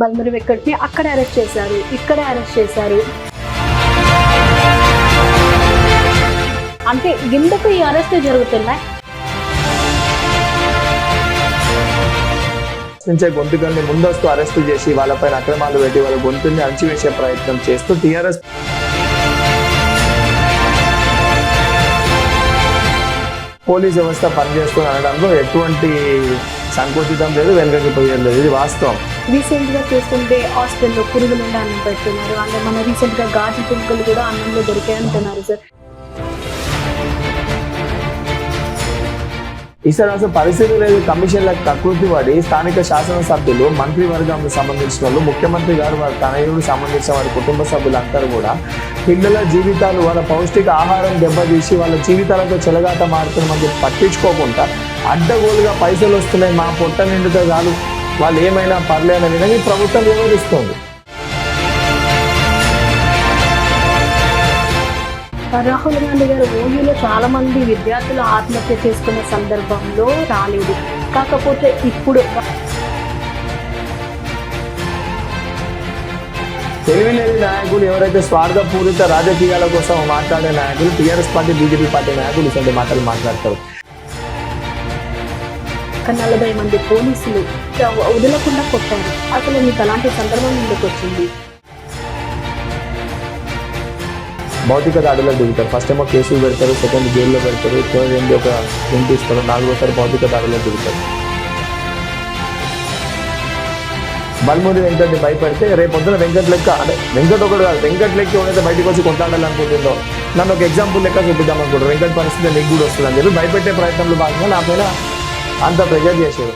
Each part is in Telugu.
బల్మురి వెంకట్ని అక్కడ అరెస్ట్ చేశారు, ఇక్కడ అరెస్ట్ చేశారు. అంటే ఎందుకు ఈ అరెస్ట్ జరుగుతున్నాయి? నుంచే గొంతుకల్ని ముందస్తు అరెస్టు చేసి వాళ్ళపైన అక్రమాలు పెట్టి వాళ్ళ గొంతుల్ని అణచివేసే ప్రయత్నం చేస్తూ టీఆర్ఎస్ పోలీస్ వ్యవస్థ పనిచేస్తుంది అనడంలో ఎటువంటి సంకోచితం లేదు, వెనుకకి పోయేది లేదు. ఇది వాస్తవం. రీసెంట్ గా చూస్తుంటే హాస్టల్లో పురుగులు ఉండే అన్నం పెడుతున్నారు. అంటే మన రీసెంట్ గా ఘాటు పురుగులు కూడా అన్నంలో దొరికాయి అంటున్నారు సార్. ఈసారి అసలు పరిస్థితి లేదు. కమిషన్లకు ప్రకృతి పడి స్థానిక శాసనసభ్యులు, మంత్రివర్గంకు సంబంధించిన వాళ్ళు, ముఖ్యమంత్రి గారు, వారి తనయుడు సంబంధించిన వారి కుటుంబ సభ్యులందరూ కూడా పిల్లల జీవితాలు, వాళ్ళ పౌష్టిక ఆహారం దెబ్బతీసి వాళ్ళ జీవితాలతో చెలగాట మారుతున్న మనకి పట్టించుకోకుండా అడ్డగోలుగా పైసలు వస్తున్నాయి, మా పొట్ట నిండితే చాలు, వాళ్ళు ఏమైనా పర్లేదని విధంగా ఈ ప్రభుత్వం వ్యవహరిస్తుంది. రాహుల్ గాంధీ గారు ఓయూలో చాలా మంది విద్యార్థులు ఆత్మహత్య చేసుకున్న సందర్భంలో రాలేదు. కాకపోతే ఇప్పుడు తెలివిలేని నాయకులు, ఎవరైతే స్వార్థపూరిత రాజకీయాల కోసం మాట్లాడే నాయకులు, టీఆర్ఎస్ పార్టీ, బీజేపీ పార్టీ నాయకులు ఇటువంటి మాటలు మాట్లాడతారు. 40 మంది పోలీసులు వదలకుండా కొట్టారు. అసలు మీకు అలాంటి సందర్భం ఎందుకు వచ్చింది? భౌతిక దాడుల్లో దిగుతారు. ఫస్ట్ ఏమో కేసులు పెడతారు, సెకండ్ జైల్లో పెడతారు, థర్డ్ ఏంటి ఒక ఇస్తారు, 4వసారి భౌతిక దాడుల్లో దిగుతారు. బల్మురి వెంకట్ని భయపడితే రేపొద్దున వెంకట్ లెక్క, అంటే వెంకట్ ఒకటి కాదు, వెంకట్ లెక్క ఎవరైతే బయటకు వచ్చి కొట్లాడాలనుకుంటుందో, నన్ను ఒక ఎగ్జాంపుల్ లెక్క చూపిద్దాం అనుకుంటారు, వెంకట్ పరిస్థితి నీకు కూడా వస్తుందని చెప్పి భయపెట్టే ప్రయత్నంలో భాగంగా నా పైన అంత ప్రెజర్ చేశారు.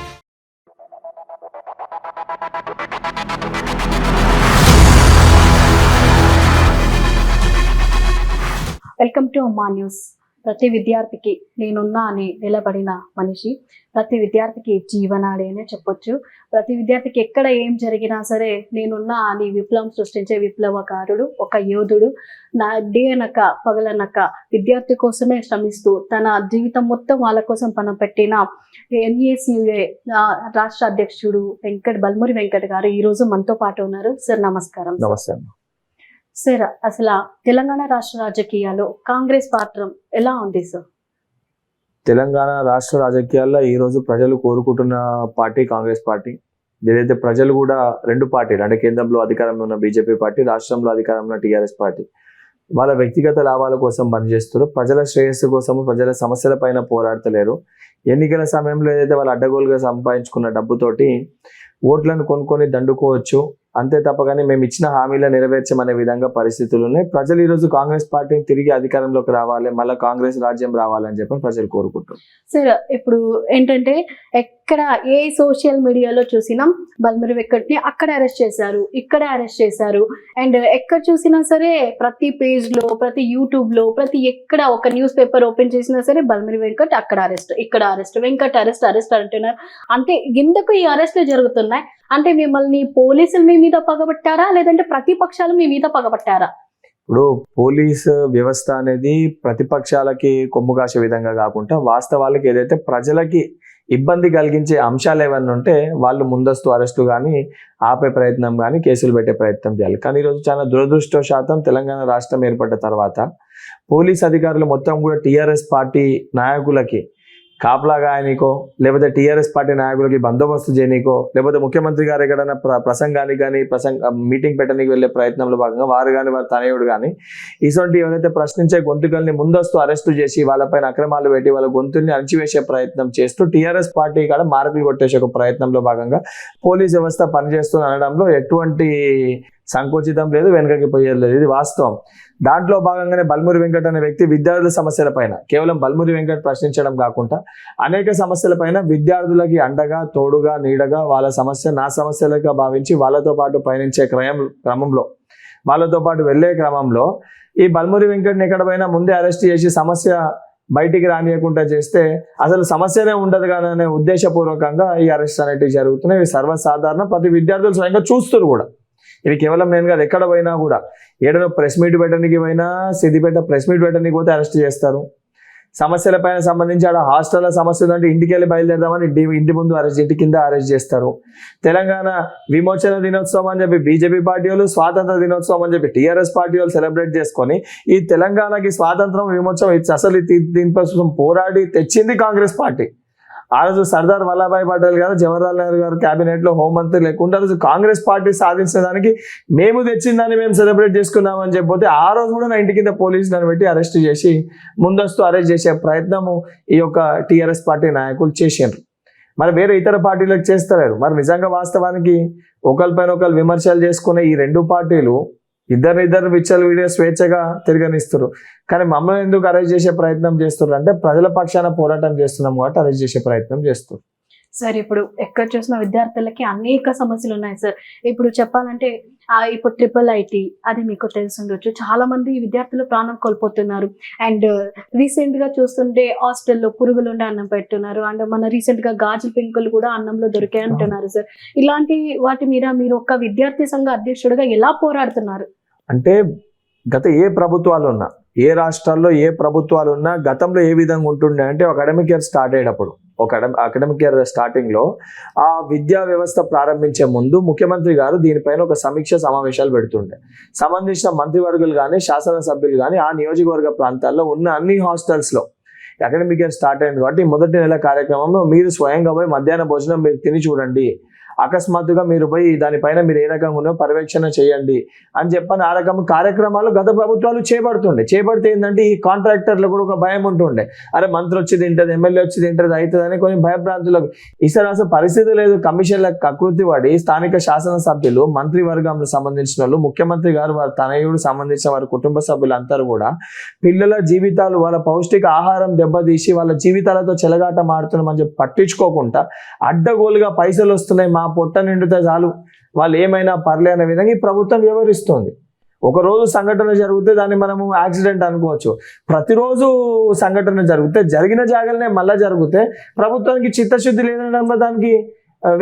వెల్కమ్ టు అమ్మా న్యూస్. ప్రతి విద్యార్థికి నేనున్నా అని నిలబడిన మనిషి, ప్రతి విద్యార్థికి జీవనాడి అనే చెప్పొచ్చు. ప్రతి విద్యార్థికి ఎక్కడ ఏం జరిగినా సరే నేనున్నా అని విప్లవం సృష్టించే విప్లవకారుడు, ఒక యోధుడు. నా డే అనక పగలనక విద్యార్థి కోసమే శ్రమిస్తూ తన జీవితం మొత్తం వాళ్ళ కోసం పెట్టిన NACUA రాష్ట్ర అధ్యక్షుడు బల్మురి వెంకట్ గారు ఈరోజు మనతో పాటు ఉన్నారు. సార్ నమస్కారం. నమస్తే సార్, అసలు తెలంగాణ రాష్ట్ర రాజకీయాల్లో కాంగ్రెస్ పాత్ర ఎలా ఉంది సార్? తెలంగాణ రాష్ట్ర రాజకీయాల్లో ఈరోజు ప్రజలు కోరుకుంటున్న పార్టీ కాంగ్రెస్ పార్టీ. ఏదైతే ప్రజలు కూడా రెండు పార్టీలు, అంటే కేంద్రంలో అధికారంలో ఉన్న బీజేపీ పార్టీ, రాష్ట్రంలో అధికారంలో ఉన్న టీఆర్ఎస్ పార్టీ, వాళ్ళ వ్యక్తిగత లాభాల కోసం పనిచేస్తారు. ప్రజల శ్రేయస్సు కోసము, ప్రజల సమస్యల పైన పోరాడతలేరు. ఎన్నికల సమయంలో ఏదైతే వాళ్ళు అడ్డగోలుగా సంపాదించుకున్న డబ్బుతోటి ఓట్లను కొనుక్కొని దండుకోవచ్చు, అంతే తప్ప కానీ మేము ఇచ్చిన హామీలను నెరవేర్చమనే విధంగా పరిస్థితులు ఉన్నాయి. ప్రజలు ఈరోజు కాంగ్రెస్ పార్టీని తిరిగి అధికారంలోకి రావాలి, మళ్ళీ కాంగ్రెస్ రాజ్యం రావాలని చెప్పి ప్రజలు కోరుకుంటారు. సార్, ఇప్పుడు ఏంటంటే ఎక్కడ ఏ సోషల్ మీడియాలో చూసినా బల్మురి వెంకట్ని అక్కడ అరెస్ట్ చేశారు, ఇక్కడ అరెస్ట్ చేశారు, అండ్ ఎక్కడ చూసినా సరే ప్రతి పేజ్లో, ప్రతి యూట్యూబ్లో, ప్రతి ఎక్కడ ఒక న్యూస్ పేపర్ ఓపెన్ చేసినా సరే బల్మురి వెంకట్ అక్కడ అరెస్ట్, ఇక్కడ అరెస్ట్, వెంకట్ అరెస్ట్ అంటున్నారు. అంటే ఎందుకు ఈ అరెస్ట్లు జరుగుతున్నాయి? అంటే మిమ్మల్ని పోలీసులు మీ మీద పగబట్టారా, లేదంటే ప్రతిపక్షాలు మీ మీద పగబట్టారా? ఇప్పుడు పోలీసు వ్యవస్థ అనేది ప్రతిపక్షాలకి కొమ్ము కాసే విధంగా కాకుండా వాస్తవాలకి ఏదైతే ప్రజలకి ఇబ్బంది కలిగించే అంశాలు ఏమన్నా ఉంటే వాళ్ళు ముందస్తు అరెస్టు కానీ, ఆపే ప్రయత్నం కానీ, కేసులు పెట్టే ప్రయత్నం చేయాలి. కానీ ఈరోజు చాలా దురదృష్టవశాతం తెలంగాణ రాష్ట్రం ఏర్పడ్డ తర్వాత పోలీస్ అధికారులు మొత్తం కూడా టీఆర్ఎస్ పార్టీ నాయకులకి కాపలా గాయనికో, లేకపోతే టీఆర్ఎస్ పార్టీ నాయకులకి బందోబస్తు చేయనీకో, లేకపోతే ముఖ్యమంత్రి గారు ఎక్కడైనా ప్రసంగానికి కానీ మీటింగ్ పెట్టడానికి వెళ్ళే ప్రయత్నంలో భాగంగా వారు కానీ, వారి తనయుడు కానీ ఇటువంటి ఎవరైతే ప్రశ్నించే గొంతుకల్ని ముందస్తు అరెస్టు చేసి వాళ్ళపైన అక్రమాలు పెట్టి వాళ్ళ గొంతుల్ని అణచివేసే ప్రయత్నం చేస్తూ టీఆర్ఎస్ పార్టీ కాడ మార్కులు కొట్టేసే ఒక ప్రయత్నంలో భాగంగా పోలీస్ వ్యవస్థ పనిచేస్తుంది అనడంలో ఎటువంటి సంకోచితం లేదు, వెనుకకి పోయేది లేదు. ఇది వాస్తవం. దాంట్లో భాగంగానే బల్మురి వెంకట్ అనే వ్యక్తి విద్యార్థుల సమస్యల పైన కేవలం బల్మురి వెంకట్ ప్రశ్నించడం కాకుండా అనేక సమస్యల పైన విద్యార్థులకి అండగా, తోడుగా, నీడగా వాళ్ళ సమస్య నా సమస్యలుగా భావించి వాళ్ళతో పాటు పయనించే క్రమంలో, వాళ్ళతో పాటు వెళ్లే క్రమంలో ఈ బల్మురి వెంకట్ని ఎక్కడైనా ముందే అరెస్ట్ చేసి సమస్య బయటికి రానియకుండా చేస్తే అసలు సమస్యనే ఉండదు కానీ అనే ఉద్దేశపూర్వకంగా ఈ అరెస్ట్ అనేటివి జరుగుతున్నాయి. ఇవి సర్వసాధారణ, ప్రతి విద్యార్థులు స్వయంగా చూస్తున్నారు కూడా. ఇవి కేవలం నేను కాదు, ఎక్కడ పోయినా కూడా, ఏడనో ప్రెస్ మీట్ పెట్టడానికి పోయినా, సిద్దిపేట ప్రెస్ మీట్ పెట్టడానికి పోతే అరెస్ట్ చేస్తారు, సమస్యలపైన సంబంధించి ఆడ హాస్టల్ సమస్య ఉందంటే ఇంటికి వెళ్ళి బయలుదేరదామని ఇంటి ముందు అరెస్ట్, ఇంటి కింద అరెస్ట్ చేస్తారు. తెలంగాణ విమోచన దినోత్సవం అని చెప్పి బీజేపీ పార్టీ వాళ్ళు, స్వాతంత్ర దినోత్సవం అని చెప్పి టీఆర్ఎస్ పార్టీ వాళ్ళు సెలబ్రేట్ చేసుకొని ఈ తెలంగాణకి స్వాతంత్రం విమోచనం అసలు దీనికోసం పోరాడి తెచ్చింది కాంగ్రెస్ పార్టీ. ఆ రోజు సర్దార్ వల్లభాయ్ పటేల్ గారు, జవహర్లాల్ నెహ్రూ గారు క్యాబినెట్ లో హోంమంత్రి లేకుండా ఆ రోజు కాంగ్రెస్ పార్టీ సాధించిన దానికి మేము తెచ్చిందని మేము సెలబ్రేట్ చేసుకున్నామని చెప్పితే ఆ రోజు కూడా నా ఇంటి కింద పోలీసులను పెట్టి అరెస్ట్ చేసి ముందస్తు అరెస్ట్ చేసే ప్రయత్నము ఈ యొక్క టీఆర్ఎస్ పార్టీ నాయకులు చేసిండ్రు. మరి వేరే ఇతర పార్టీలకు చేస్తలేరు. మరి నిజంగా వాస్తవానికి ఒకరిపైన ఒకరు విమర్శలు చేసుకునే ఈ రెండు పార్టీలు ఇద్దరు విచ్చలు వీడియో స్వేచ్ఛగా తిరగనిస్తారు. కానీ మమ్మల్ని ఎందుకు అరెస్ట్ చేసే ప్రయత్నం చేస్తున్నారు అంటే ప్రజల పక్షాన పోరాటం చేస్తున్నాం కాబట్టి అరెస్ట్ చేసే ప్రయత్నం చేస్తారు. సార్ ఇప్పుడు ఎక్కడ చూసిన విద్యార్థులకి అనేక సమస్యలు ఉన్నాయి సార్. ఇప్పుడు చెప్పాలంటే ఇప్పుడు IIIT అది మీకు తెలిసి ఉండొచ్చు, చాలా మంది విద్యార్థులు ప్రాణం కోల్పోతున్నారు. అండ్ రీసెంట్ గా చూస్తుంటే హాస్టల్లో పురుగులు ఉండే అన్నం పెడుతున్నారు. అండ్ మన రీసెంట్ గా గాజు పెంకులు కూడా అన్నంలో దొరికాయి అంటున్నారు సార్. ఇలాంటి వాటి మీద మీరు ఒక విద్యార్థి సంఘ అధ్యక్షుడిగా ఎలా పోరాడుతున్నారు? అంటే గత ఏ ప్రభుత్వాలు ఉన్నా, ఏ రాష్ట్రాల్లో ఏ ప్రభుత్వాలు ఉన్నా గతంలో ఏ విధంగా ఉంటుండే అంటే అకాడమిక్ ఇయర్ స్టార్ట్ అయ్యేటప్పుడు, అకాడమిక్ ఇయర్ స్టార్టింగ్ లో ఆ విద్యా వ్యవస్థ ప్రారంభించే ముందు ముఖ్యమంత్రి గారు దీనిపైన ఒక సమీక్ష సమావేశాలు పెడుతుండే. సంబంధించిన మంత్రివర్గులు కానీ శాసనసభ్యులు కానీ ఆ నియోజకవర్గ ప్రాంతాల్లో ఉన్న అన్ని హాస్టల్స్ లో అకాడమిక్ ఇయర్ స్టార్ట్ అయింది కాబట్టి మొదటి నెల కార్యక్రమంలో మీరు స్వయంగా పోయి మధ్యాహ్న భోజనం మీరు తిని చూడండి, అకస్మాత్తుగా మీరు పోయి దానిపైన మీరు ఏ రకంగా ఉన్నో పర్యవేక్షణ చేయండి అని చెప్పని ఆ రకం కార్యక్రమాలు గత ప్రభుత్వాలు చేపడితే ఏంటంటే ఈ కాంట్రాక్టర్లు కూడా ఒక భయం ఉంటుండే. అరే మంత్రి వచ్చి తింటది, ఎమ్మెల్యే వచ్చి తింటది, అవుతుందని కొన్ని భయభ్రాంతులకు. ఈసారి అసలు పరిస్థితి లేదు. కమిషన్లకు కకృతి పడి స్థానిక శాసనసభ్యులు, మంత్రివర్గంలో సంబంధించిన వాళ్ళు, ముఖ్యమంత్రి గారు, వారి తనయుడు సంబంధించిన వారి కుటుంబ సభ్యులందరూ కూడా పిల్లల జీవితాలు, వాళ్ళ పౌష్టిక ఆహారం దెబ్బతీసి వాళ్ళ జీవితాలతో చెలగాట మారుతున్నామని చెప్పి పట్టించుకోకుండా అడ్డగోలుగా పైసలు వస్తున్నాయి, మా పొట్ట నిండితే చాలు, వాళ్ళు ఏమైనా పర్లే అనే విధంగా ఈ ప్రభుత్వం వ్యవహరిస్తుంది. ఒకరోజు సంఘటన జరిగితే దాన్ని మనము యాక్సిడెంట్ అనుకోవచ్చు. ప్రతిరోజు సంఘటన జరిగితే జరిగిన జాగాలనే మళ్ళా జరిగితే ప్రభుత్వానికి చిత్తశుద్ధి లేదనడంలో దానికి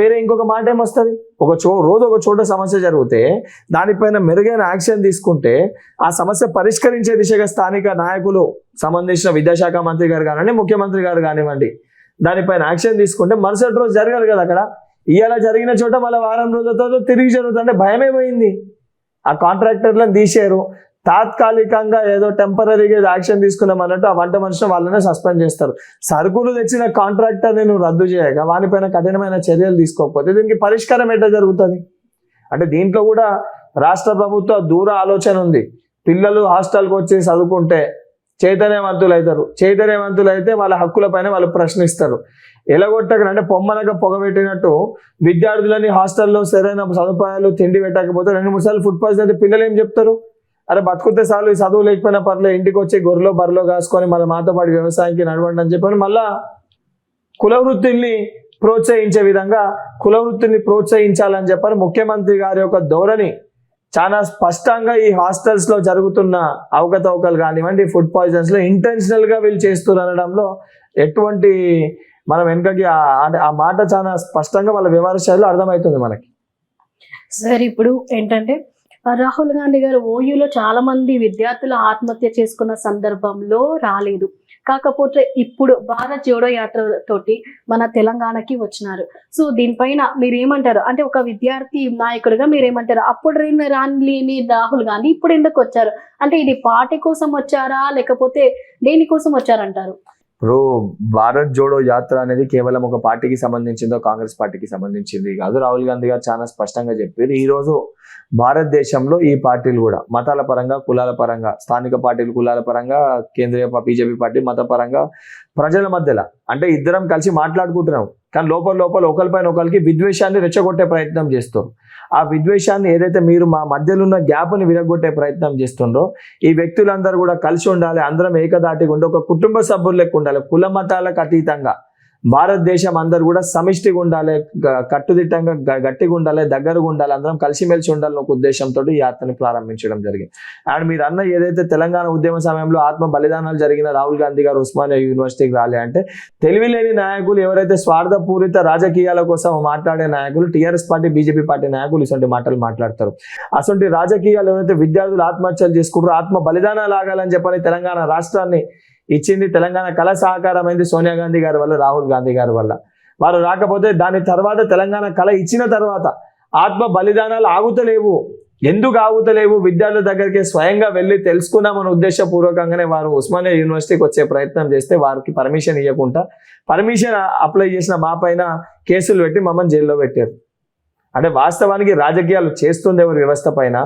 వేరే ఇంకొక మాట ఏమొస్తుంది? రోజు ఒక చోట సమస్య జరిగితే దానిపైన మెరుగైన యాక్షన్ తీసుకుంటే ఆ సమస్య పరిష్కరించే దిశగా స్థానిక నాయకులు, సంబంధించిన విద్యాశాఖ మంత్రి గారు కానివ్వండి, ముఖ్యమంత్రి గారు కానివ్వండి, దానిపైన యాక్షన్ తీసుకుంటే మరుసటి రోజు జరగాలి కదా. అక్కడ ఇవాళ జరిగిన చోట మళ్ళీ వారం రోజులతో తిరిగి జరుగుతుంటే భయమే పోయింది. ఆ కాంట్రాక్టర్లను తీశారు, తాత్కాలికంగా ఏదో టెంపరీగా యాక్షన్ తీసుకున్నాం అన్నట్టు ఆ వంట మనిషిని వాళ్ళనే సస్పెండ్ చేస్తారు. సరుకులు తెచ్చిన కాంట్రాక్టర్ని నువ్వు రద్దు చేయగా వానిపైన కఠినమైన చర్యలు తీసుకోకపోతే దీనికి పరిష్కారం ఎట్లా జరుగుతుంది? అంటే దీంట్లో కూడా రాష్ట్ర ప్రభుత్వ దూర ఆలోచన ఉంది. పిల్లలు హాస్టల్కి వచ్చి చదువుకుంటే చైతన్యవంతులైతే వాళ్ళ హక్కులపైన వాళ్ళు ప్రశ్నిస్తారు. ఎలగొట్టకనంటే పొమ్మనక పొగబెట్టినట్టు విద్యార్థులని హాస్టల్లో సరైన సదుపాయాలు తిండి పెట్టకపోతే 2-3 సార్లు ఫుడ్ పాయిజన్ అయితే పిల్లలు ఏం చెప్తారు? అరే బతుకుతే చాలు, ఈ చదువు లేకపోయినా పర్లే, ఇంటికి వచ్చి గొర్రెలో బర్రెలో కాసుకొని మన మాతో పాటు వ్యవసాయానికి నడవండి అని చెప్పని మళ్ళా కులవృత్తుల్ని ప్రోత్సహించే విధంగా కులవృత్తిని ప్రోత్సహించాలని చెప్పని ముఖ్యమంత్రి గారి యొక్క ధోరణి చాలా స్పష్టంగా ఈ హాస్టల్స్ లో జరుగుతున్న అవకతవకలు కానివ్వండి, ఫుడ్ పాయిజన్స్ లో ఇంటెన్షనల్ గా వీళ్ళు చేస్తున్నారు అనడంలో ఎటువంటి మనం వెనకకి ఆ మాట చాలా స్పష్టంగా వాళ్ళ వ్యవహార శైలిలో అర్థమవుతుంది మనకి. సార్ ఇప్పుడు ఏంటంటే రాహుల్ గాంధీ గారు ఓయూలో చాలా మంది విద్యార్థులు ఆత్మహత్య చేసుకున్న సందర్భంలో రాలేదు. కాకపోతే ఇప్పుడు భారత్ జోడో యాత్ర తోటి మన తెలంగాణకి వచ్చినారు. సో దీనిపైన మీరేమంటారు? అంటే ఒక విద్యార్థి నాయకుడిగా మీరేమంటారు? అప్పుడు రాని రాహుల్ గాంధీ ఇప్పుడు ఎందుకు వచ్చారు? అంటే ఇది పార్టీ కోసం వచ్చారా లేకపోతే దేనికోసం వచ్చారంటారు? ఇప్పుడు భారత్ జోడో యాత్ర అనేది కేవలం ఒక పార్టీకి సంబంధించిందో కాంగ్రెస్ పార్టీకి సంబంధించింది కాదు. రాహుల్ గాంధీ గారు చాలా స్పష్టంగా చెప్పారు. ఈ రోజు భారతదేశంలో ఈ పార్టీలు కూడా మతాల పరంగా, కులాల పరంగా, స్థానిక పార్టీలు కులాల పరంగా, కేంద్రీయ బీజేపీ పార్టీ మత పరంగా ప్రజల మధ్యలో అంటే ఇద్దరం కలిసి మాట్లాడుకుంటున్నాం, కానీ లోపల ఒకరిపైన ఒకరికి విద్వేషాన్ని రెచ్చగొట్టే ప్రయత్నం చేస్తారు. ఆ విద్వేషాన్ని ఏదైతే మీరు మా మధ్యలో ఉన్న గ్యాప్ని విరగొట్టే ప్రయత్నం చేస్తుండ్రో, ఈ వ్యక్తులందరూ కూడా కలిసి ఉండాలి, అందరం ఏకదాటిగా ఉండి ఒక కుటుంబ సభ్యులు లెక్క ఉండాలి, కుల మతాలకు అతీతంగా భారతదేశం అందరు కూడా సమిష్టిగా ఉండాలి, కట్టుదిట్టంగా గట్టిగా ఉండాలి, దగ్గరగా ఉండాలి, అందరం కలిసిమెలిసి ఉండాలని ఒక ఉద్దేశంతో ఈ యాత్రని ప్రారంభించడం జరిగింది. అండ్ మీరు అన్న ఏదైతే తెలంగాణ ఉద్యమ సమయంలో ఆత్మ బలిదానాలు జరిగిన రాహుల్ గాంధీ గారు ఉస్మానియా యూనివర్సిటీకి రాలే అంటే తెలివి లేని నాయకులు, ఎవరైతే స్వార్థపూరిత రాజకీయాల కోసం మాట్లాడే నాయకులు, టీఆర్ఎస్ పార్టీ బీజేపీ పార్టీ నాయకులు ఇటువంటి మాటలు మాట్లాడతారు. అటువంటి రాజకీయాలు ఎవరైతే విద్యార్థులు ఆత్మహత్యలు చేసుకుంటారో, ఆత్మ బలిదానాలు ఆగాలని చెప్పని తెలంగాణ రాష్ట్రాన్ని ఇచ్చింది తెలంగాణ కళ సహకారమైంది సోనియా గాంధీ గారి వల్ల, రాహుల్ గాంధీ గారి వల్ల. వారు రాకపోతే దాని తర్వాత తెలంగాణ కళ ఇచ్చిన తర్వాత ఆత్మ బలిదానాలు ఆగుతలేవు. ఎందుకు ఆగుతలేవు? విద్యార్థుల దగ్గరికి స్వయంగా వెళ్ళి తెలుసుకున్నామన్న ఉద్దేశపూర్వకంగానే వారు ఉస్మానియా యూనివర్సిటీకి వచ్చే ప్రయత్నం చేస్తే వారికి పర్మిషన్ ఇవ్వకుండా పర్మిషన్ అప్లై చేసిన మా పైన కేసులు పెట్టి మమ్మల్ని జైల్లో పెట్టారు. అంటే వాస్తవానికి రాజకీయాలు చేస్తుంది ఎవరు? వ్యవస్థ పైన,